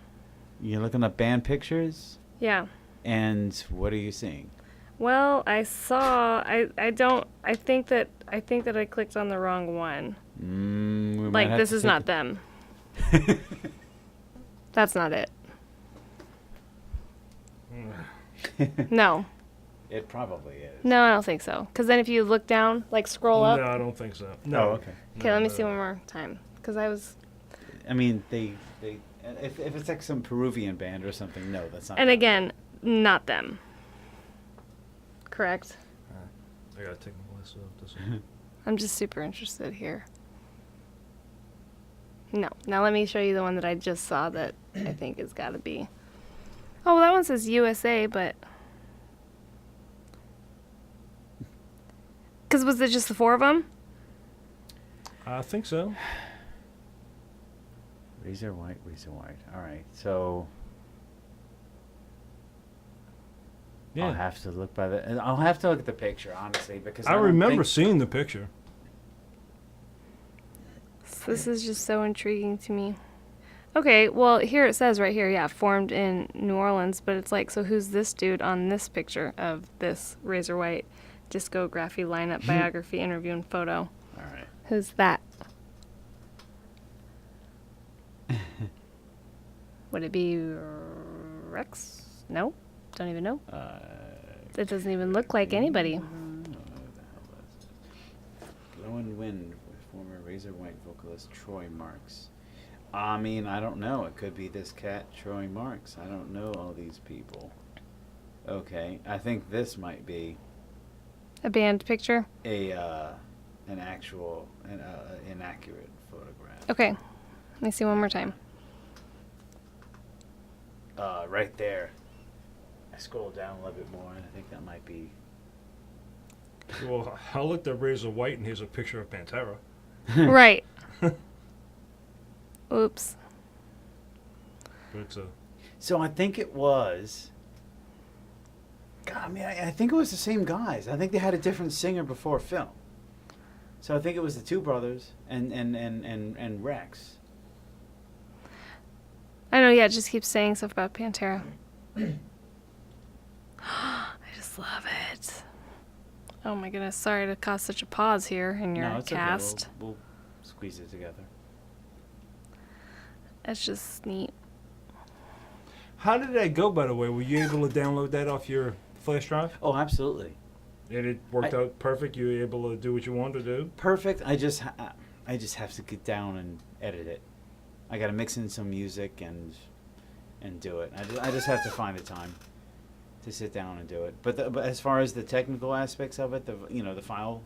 You're looking up band pictures, Yeah. and what are you seeing? Well, I think that I clicked on the wrong one. We might Like have this to is take not them. That's not it. No. It probably is. No, I don't think so. Because then if you look down, like scroll up. No, I don't think so. Oh, No. okay. Okay, let me see one more time. Because I was. I mean, they if it's like some Peruvian band or something, no, that's not. And them. again, not them. Correct. I gotta take my glasses off. This one. I'm just super interested here. No. Now let me show you the one that I just saw that I think has got to be. Oh, well, that one says USA, but. Because was it just the four of them? I think so. Razor White. All right, so Yeah. I'll have to look by the. I'll have to look at the picture honestly because I don't remember think- seeing the picture. This is just so intriguing to me. Okay, well, here it says right here, yeah, formed in New Orleans, but it's like, so who's this dude on this picture of this Razor White discography lineup, biography, interview, and photo? All right. Who's that? Would it be Rex? No, don't even know. It doesn't even look like anybody. Blowing Wind with former Razor White vocalist Troy Marks. I mean, I don't know. It could be this cat, Troy Marks. I don't know all these people. Okay, I think this might be A band picture? an actual, inaccurate photograph. Okay, let me see one more time. Right there. I scrolled down a little bit more, and I think that might be. Well, I looked at Razor White, and here's a picture of Pantera. Right. Oops. But it's a So I think it was. God, I mean, I think it was the same guys. I think they had a different singer before film. So I think it was the two brothers and Rex. I know, yeah, it just keeps saying stuff about Pantera. I just love it. Oh my goodness, sorry to cause such a pause here in your No, it's cast. okay. We'll squeeze it together. It's just neat. How did that go, by the way? Were you able to download that off your flash drive? Oh, absolutely. And it worked out perfect? You were able to do what you wanted to do? Perfect. I just have to get down and edit it. I got to mix in some music and do it. I just have to find the time to sit down and do it. But as far as the technical aspects of it, the file,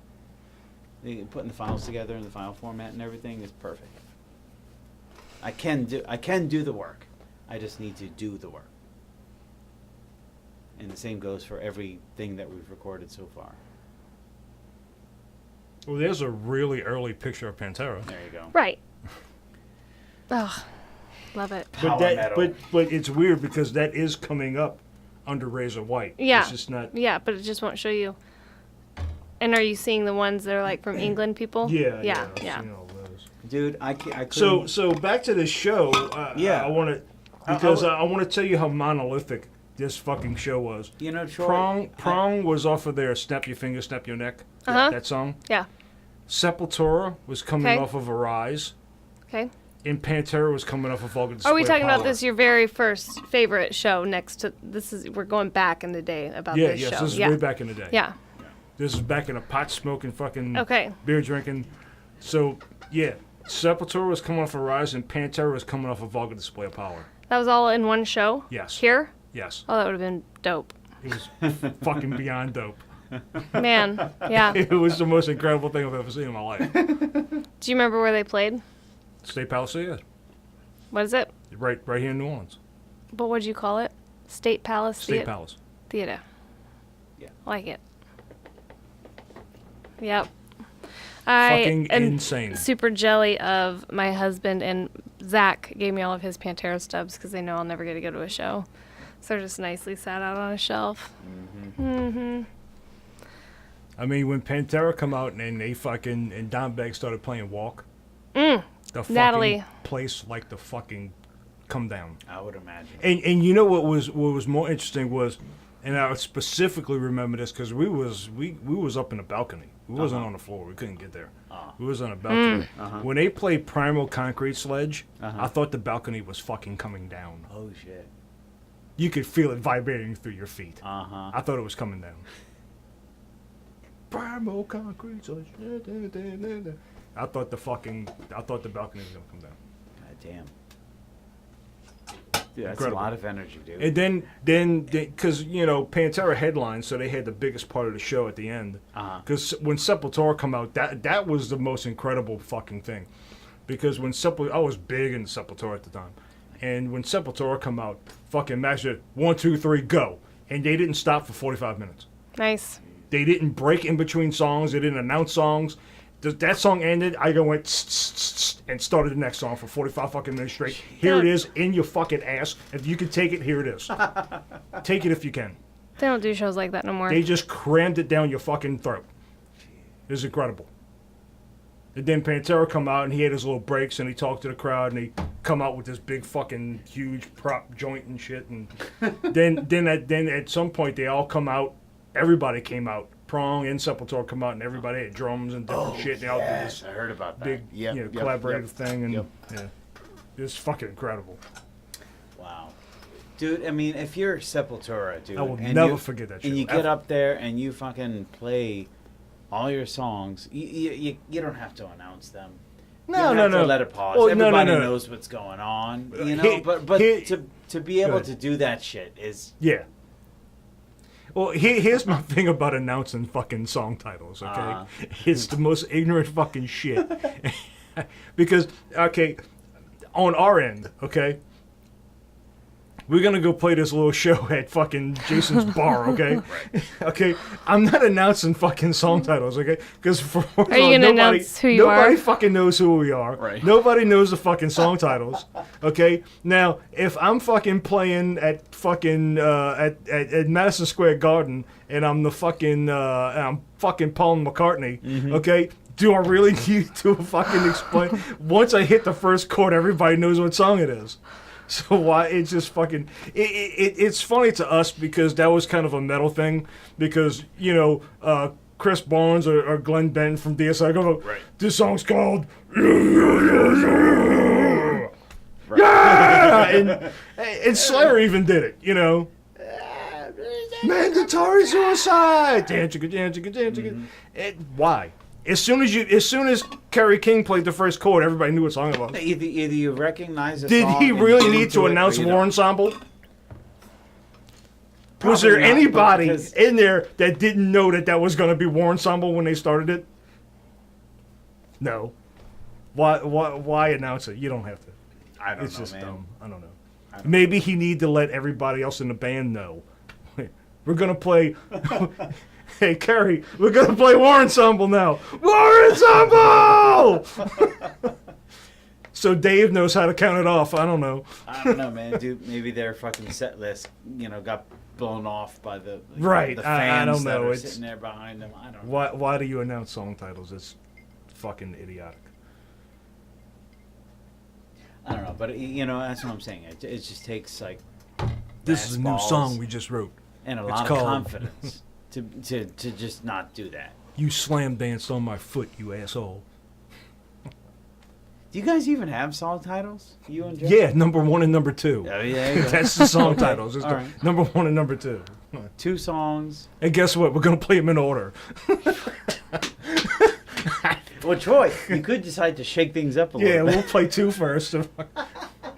putting the files together in the file format and everything is perfect. I can do the work. I just need to do the work. And the same goes for everything that we've recorded so far. Well, there's a really early picture of Pantera. There you go. Right. Oh, love it. Power metal. But it's weird because that is coming up under Razor White. Yeah. It's just not. Yeah, but it just won't show you. And are you seeing the ones that are like from England people? Yeah. Yeah. I've Yeah. seen all those. Dude, I couldn't. So back to this show. Yeah. I want to because I want to tell you how monolithic this fucking show was. You know, Troy. Prong was off of their "Snap Your Finger, Snap Your Neck." Uh-huh. That song. Yeah. Sepultura was coming Okay. off of Arise, Okay. and Pantera was coming off of Vulgar Display Are we of talking about Power. this your very first favorite show next to this is we're going back in the day about Yeah, this yes, show. this is yeah. way back in the day. Yeah. This is back in a pot smoking fucking Okay. beer drinking. So yeah, Sepultura was coming off of Rise and Pantera was coming off of Vulgar Display of Power. That was all in one show? Yes. Here? Yes. Oh, that would have been dope. It was fucking beyond dope. Man. Yeah. It was the most incredible thing I've ever seen in my life. Do you remember where they played? State Palisade, What is it? right here in New Orleans. But what'd you call it? State Palace State Palace. Theater. Yeah. Like it. Yep. I Fucking am insane. super jelly of my husband, and Zach gave me all of his Pantera stubs because they know I'll never get to go to a show. So they're just nicely sat out on a shelf. Mm-hmm. I mean, when Pantera come out and they fucking and Don Begg started playing Walk, the fucking Natalie. place like the fucking come down. I would imagine. And you know what was more interesting was, and I specifically remember this because we was up in the balcony. We wasn't on the floor. We couldn't get there. We was on a balcony. When they played Primal Concrete Sledge, I thought the balcony was fucking coming down. Oh shit. You could feel it vibrating through your feet. Uh-huh. I thought it was coming down. Primal Concrete Sledge. I thought the balcony was gonna come down. God damn. Dude, that's Incredible. a lot of energy, dude. And then, because Pantera headlined, so they had the biggest part of the show at the end. Because when Sepultura come out, that was the most incredible fucking thing. Because when I was big into Sepultura at the time, and when Sepultura come out, fucking Master 1, 2, 3, go, and they didn't stop for 45 minutes. Nice. They didn't break in between songs. They didn't announce songs. That song ended, I went and started the next song for 45 fucking minutes straight. Here it is in your fucking ass. If you can take it, here it is. Take it if you can. They don't do shows like that no more. They just crammed it down your fucking throat. It was incredible. And then Pantera come out and he had his little breaks and he talked to the crowd and he come out with this big fucking huge prop joint and shit. And then at some point they all come out. Everybody came out. Prong and Sepultura come out and everybody had drums and different shit. And they all did this I heard about that. big collaborative thing. And yeah, it was fucking incredible. Wow. Dude, I mean, if you're Sepultura, dude. I will and never you- forget that shit. And you get ever. up there and you fucking play all your songs. You don't have to announce them. No, you don't no, have no. to let it pause. Oh, no, Everybody no. knows what's going on, you know. Here- but here- to be able Good. to do that shit is Yeah. Well, here's my thing about announcing fucking song titles, okay? It's the most ignorant fucking shit. Because, okay, on our end, okay, we're going to go play this little show at fucking Jason's bar, okay? Okay, I'm not announcing fucking song titles, okay? Because for Are you gonna announce who you nobody are? fucking knows who we are. Right. Nobody knows the fucking song titles, okay? Now, if I'm fucking playing at fucking at Madison Square Garden and I'm the fucking I'm fucking Paul McCartney, okay? Do I really need to fucking explain? Once I hit the first chord, everybody knows what song it is. So why it's just fucking it's funny to us because that was kind of a metal thing because Chris Barnes or Glenn Benton from DSI go, this song's called Yeah! and Slayer even did it, Mandatory suicide. Why? As soon as Kerry King played the first chord, everybody knew what song it was. either you recognize a Did song he and really tune need to it, or announce you War don't. Ensemble? Probably Was there not, but anybody because- in there that didn't know that was going to be War Ensemble when they started it? No. Why announce it? You don't have to. I don't it's know, just man. dumb. I don't know. I don't Maybe he need to let everybody else in the band know. We're gonna play. Hey, Kerry, we're gonna play War Ensemble now. War Ensemble. So Dave knows how to count it off. I don't know. I don't know, man. Dude, maybe their fucking set list, got blown off by the Right, the I fans don't that know, are it's- sitting there behind them. I don't know. Why do you announce song titles? It's fucking idiotic. I don't know, but that's what I'm saying. It just takes like This is a new balls song we just wrote. and a It's lot of called- confidence to just not do that. You slam danced on my foot, you asshole. Do you guys even have song titles? You and Joe? Yeah, number 1 and number 2. Oh, yeah. That's the song titles. It's all the right. number 1 and number 2. 2 songs. And guess what? We're gonna play them in order. Well, Troy, you could decide to shake things up a Yeah, little we'll bit. play 2 first.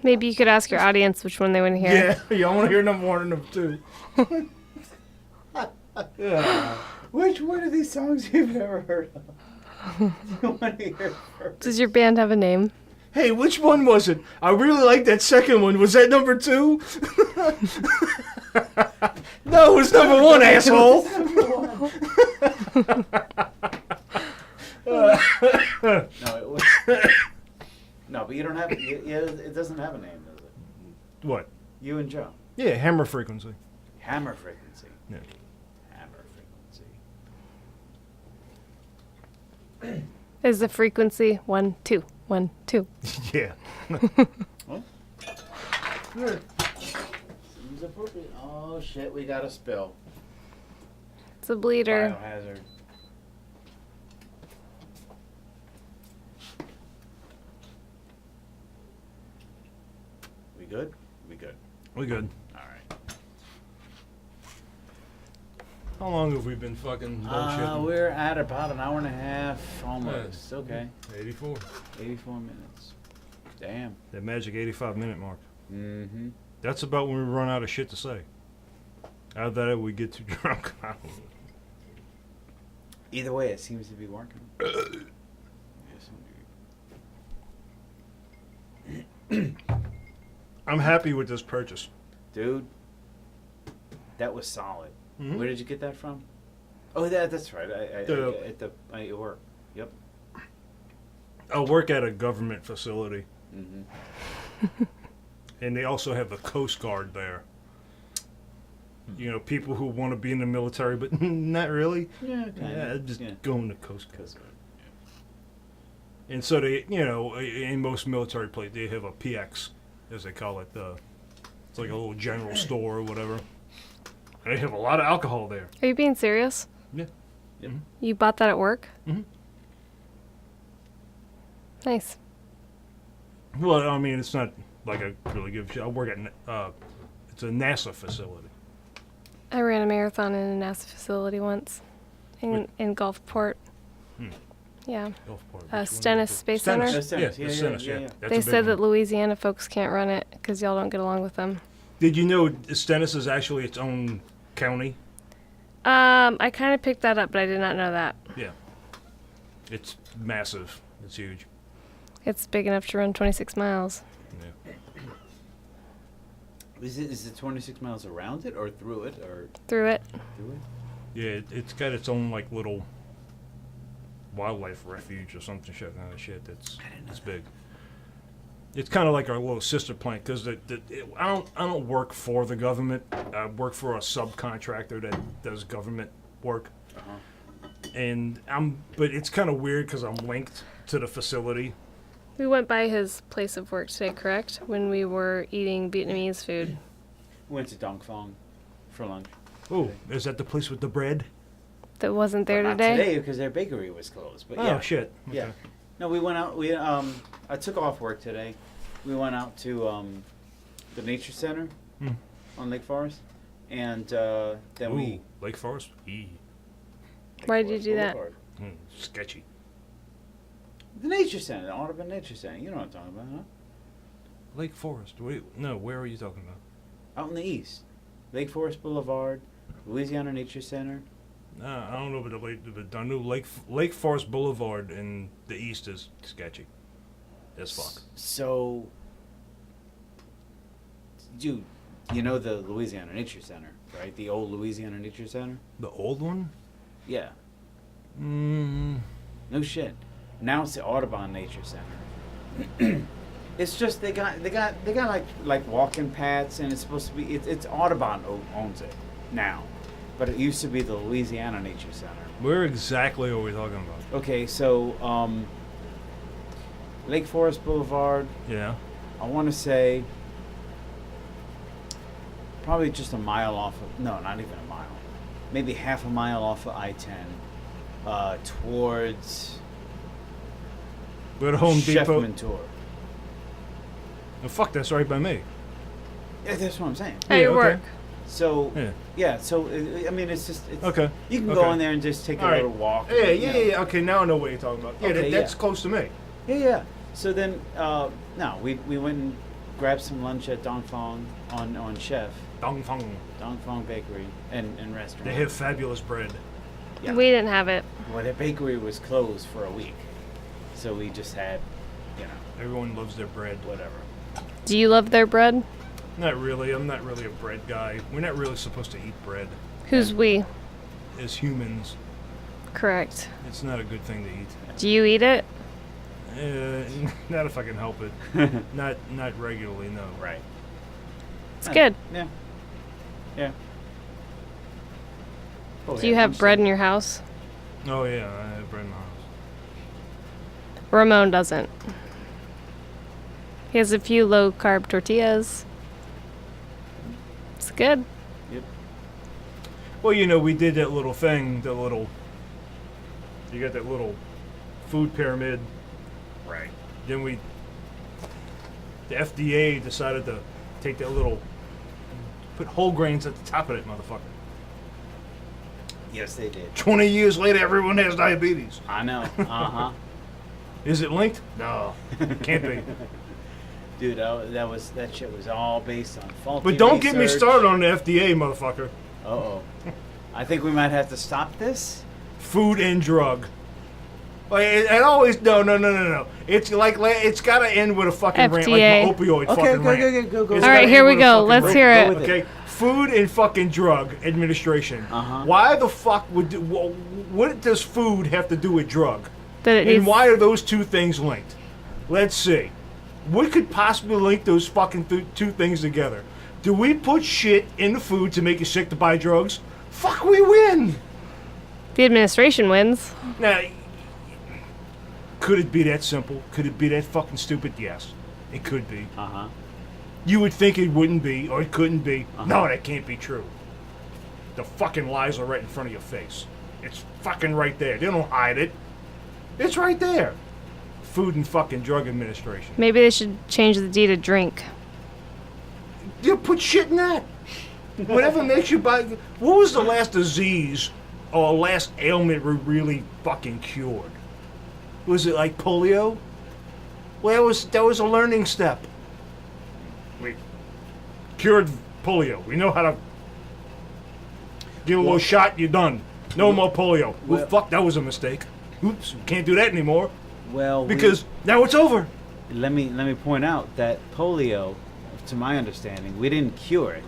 Maybe you could ask your audience which one they want to hear. Yeah, I want to hear number 1 and number 2. Yeah. Which one of these songs you've never heard of? Do you want to hear first? Does your band have a name? Hey, which one was it? I really like that second one. Was that number 2? No, it was number 1, asshole. No, it was. No, but you don't have. It doesn't have a name, does it? What? You and Joe. Yeah, hammer frequency. Hammer frequency. Yeah. Hammer frequency. Is the frequency 1, 2, 1, 2? Yeah. Well. Seems appropriate. Oh shit, we got a spill. It's a bleeder. Biohazard. We good? We good. We good. All right. How long have we been fucking bullshitting? We're at about an hour and a half, almost. Okay. 84. 84 minutes. Damn. That magic 85-minute mark. Mm-hmm. That's about when we run out of shit to say. After that, we get too drunk. Either way, it seems to be working. Yes, indeed. I'm happy with this purchase. Dude, that was solid. Mhm. Where did you get that from? Oh, that's right. At work. Yep. I work at a government facility, Mm-hmm. and they also have the Coast Guard there. You know, people who want to be in the military, but not really. Yeah, Yeah, just yeah. going to Coast Guard. Because And so they, in most military places, they have a PX, as they call it. It's like a little general store or whatever. And they have a lot of alcohol there. Are you being serious? Yeah. Yep. You bought that at work? Mhm. Nice. Well, I mean, it's not like I really give a shit. I work at, it's a NASA facility. I ran a marathon in a NASA facility once in Gulfport. Hmm. Yeah. Gulfport. Which one Stennis is it? Space Stennis. Center? Stennis, Yeah, yeah, the yeah, Stennis, yeah, yeah. yeah. That's They a big said one. that Louisiana folks can't run it because y'all don't get along with them. Did you know Stennis is actually its own county? I kind of picked that up, but I did not know that. Yeah. It's massive. It's huge. It's big enough to run 26 miles. Yeah. Is it 26 miles around it or through it or Through it. through it? Yeah, it's got its own like little wildlife refuge or something kind of shit. That's big. It's kind of like our little sister plant because I don't work for the government. I work for a subcontractor that does government work, but it's kind of weird because I'm linked to the facility. We went by his place of work today, correct? When we were eating Vietnamese food. Went to Dong Phong for lunch. Oh, is that the place with the bread? That wasn't there But not today? today because their bakery was closed. But Oh yeah, shit. yeah. Okay. No, we went out. I took off work today. We went out to the nature center Hmm. on Lake Forest, and then Ooh, we. Lake Forest. Lake Why did you Forest do that? Boulevard. Sketchy. The nature center, the Audubon Nature Center. You know what I'm talking about, huh? Lake Forest. Wait, no, where are you talking about? Out in the east, Lake Forest Boulevard, Louisiana Nature Center. I don't know, but I know Lake Forest Boulevard in the east is sketchy as fuck. So, dude, you know the Louisiana Nature Center, right? The old Louisiana Nature Center? The old one? Yeah. Mm. No shit. Now it's the Audubon Nature Center. It's just they got like walking paths, and it's supposed to be it's Audubon owns it now, but it used to be the Louisiana Nature Center. Where exactly are we talking about? Okay, so Lake Forest Boulevard. Yeah. I want to say probably just a mile off of not even a mile, maybe half a mile off of I-10, towards Go to Home Chef Depot. Mentor. Oh, fuck, that's right by me. Yeah, that's what I'm saying. At Yeah, your okay. work. So Yeah. yeah, so I mean, it's Okay. You can Okay. go in there and just take a All right. little walk. Yeah, you yeah, know. yeah. Okay, now I know what you're talking about. Yeah, Okay, that's yeah. close to me. Yeah. So then, no, we went and grabbed some lunch at Dong Fong on Chef, Dong Fong. Dong Fong Bakery and restaurant. They have fabulous bread. Yeah. We didn't have it. Well, the bakery was closed for a week, so we just had, Everyone loves their bread. whatever. Do you love their bread? Not really. I'm not really a bread guy. We're not really supposed to eat bread Who's we? as humans. Correct. It's not a good thing to eat. Do you eat it? Not if I can help it. Not regularly, no. Right. It's good. Yeah. Yeah. Oh, Do you have bread in your house? Oh yeah, I have bread in the house. Ramon doesn't. He has a few low carb tortillas. It's good. Yep. Well, we did that little thing, you got that little food pyramid. Right. Then the FDA decided to take that put whole grains at the top of it, motherfucker. Yes, they did. 20 years later, everyone has diabetes. I know. Uh-huh. Is it linked? No, can't be. Dude, that shit was all based on faulty But don't get me research. started on the FDA, motherfucker. Uh-oh. I think we might have to stop this. Food and drug. Like, it always no. It's like it's got to end with a fucking rant, like FDA. my opioid Okay, fucking rant. go. It's All gotta right, end here we with a go. fucking Let's rant. hear it. Go with Okay, Food and fucking Drug Administration. Uh-huh. Why the fuck what does food have to do with drug? That it And needs, why are those two things linked? Let's see. What could possibly link those fucking two things together? Do we put shit in the food to make you sick to buy drugs? Fuck, we win. the administration wins. Now, could it be that simple? Could it be that fucking stupid? Yes, it could be. Uh-huh. You would think it wouldn't be, or it couldn't be. No, that can't be true. The fucking lies are right in front of your face. It's fucking right there. They don't hide it. It's right there. Food and fucking Drug Administration. Maybe they should change the D to drink. You put shit in that. Whatever makes you buy. What was the last disease or last ailment we really fucking cured? Was it like polio? Well, that was a learning step. We cured polio. We know how to give a little shot. You're done. No more polio. Well- Fuck, that was a mistake. Oops, can't do that anymore Well, because now it's over. let me point out that polio, to my understanding, we didn't cure it,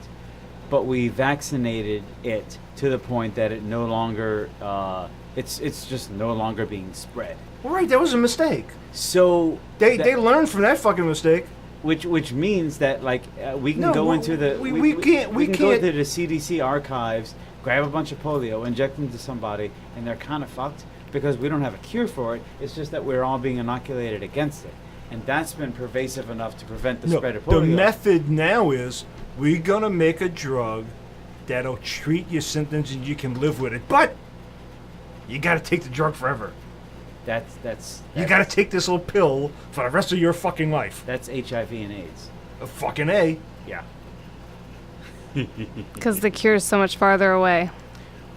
but we vaccinated it to the point that it no longer it's just no longer being spread. Right, that was a mistake. So They that- learned from that fucking mistake. which means that like we can No, go we- into the we can't- we can go can't- into the CDC archives, grab a bunch of polio, inject them to somebody, and they're kind of fucked because we don't have a cure for it. It's just that we're all being inoculated against it, and that's been pervasive enough to prevent the spread of polio. The method now is we're gonna make a drug that'll treat your symptoms and you can live with it, but you gotta take the drug forever. That's You gotta take this little pill for the rest of your fucking life. that's HIV and AIDS. A fucking A. Yeah. Because the cure is so much farther away.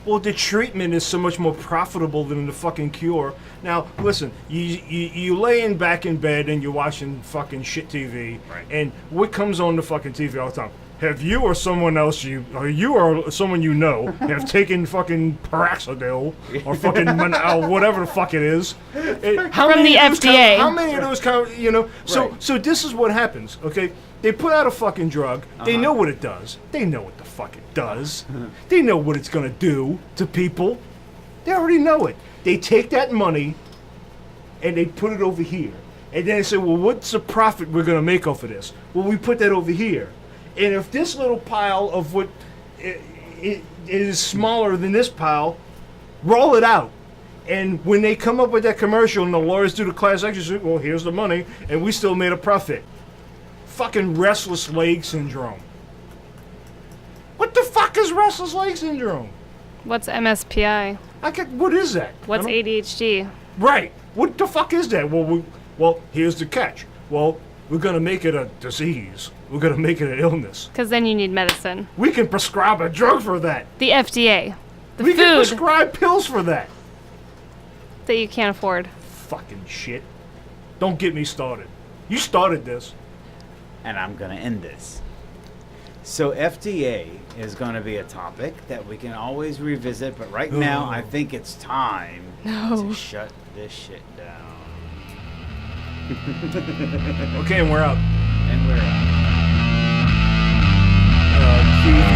Well, the treatment is so much more profitable than the fucking cure. Now, listen, you laying back in bed and you're watching fucking shit TV, Right. and what comes on the fucking TV all the time? have you or someone else you or someone you know have taken fucking Paraxodil or fucking whatever the fuck it is? How From the of those FDA. how many of those So Right. so this is what happens. Okay, they put out a fucking drug. They know what it does. They know what the fuck it does. They know what it's gonna do to people. They already know it. They take that money and they put it over here. And then they say, well, what's the profit we're going to make off of this? Well, we put that over here. And if this little pile of what is smaller than this pile, roll it out. And when they come up with that commercial and the lawyers do the class action suit, well, here's the money, and we still made a profit. Fucking restless leg syndrome. What the fuck is restless leg syndrome? What's MSPI? What is that? What's I don't- ADHD? Right. What the fuck is that? Well, here's the catch. Well, we're gonna make it a disease. We're gonna make it an illness. Because then you need medicine. We can prescribe a drug for that. The FDA. The We can food prescribe pills for that. that you can't afford. Fucking shit. Don't get me started. You started this. And I'm going to end this. So FDA is going to be a topic that we can always revisit, but right now I think it's time to shut this shit down. Okay, and we're out. And we're out. Keith,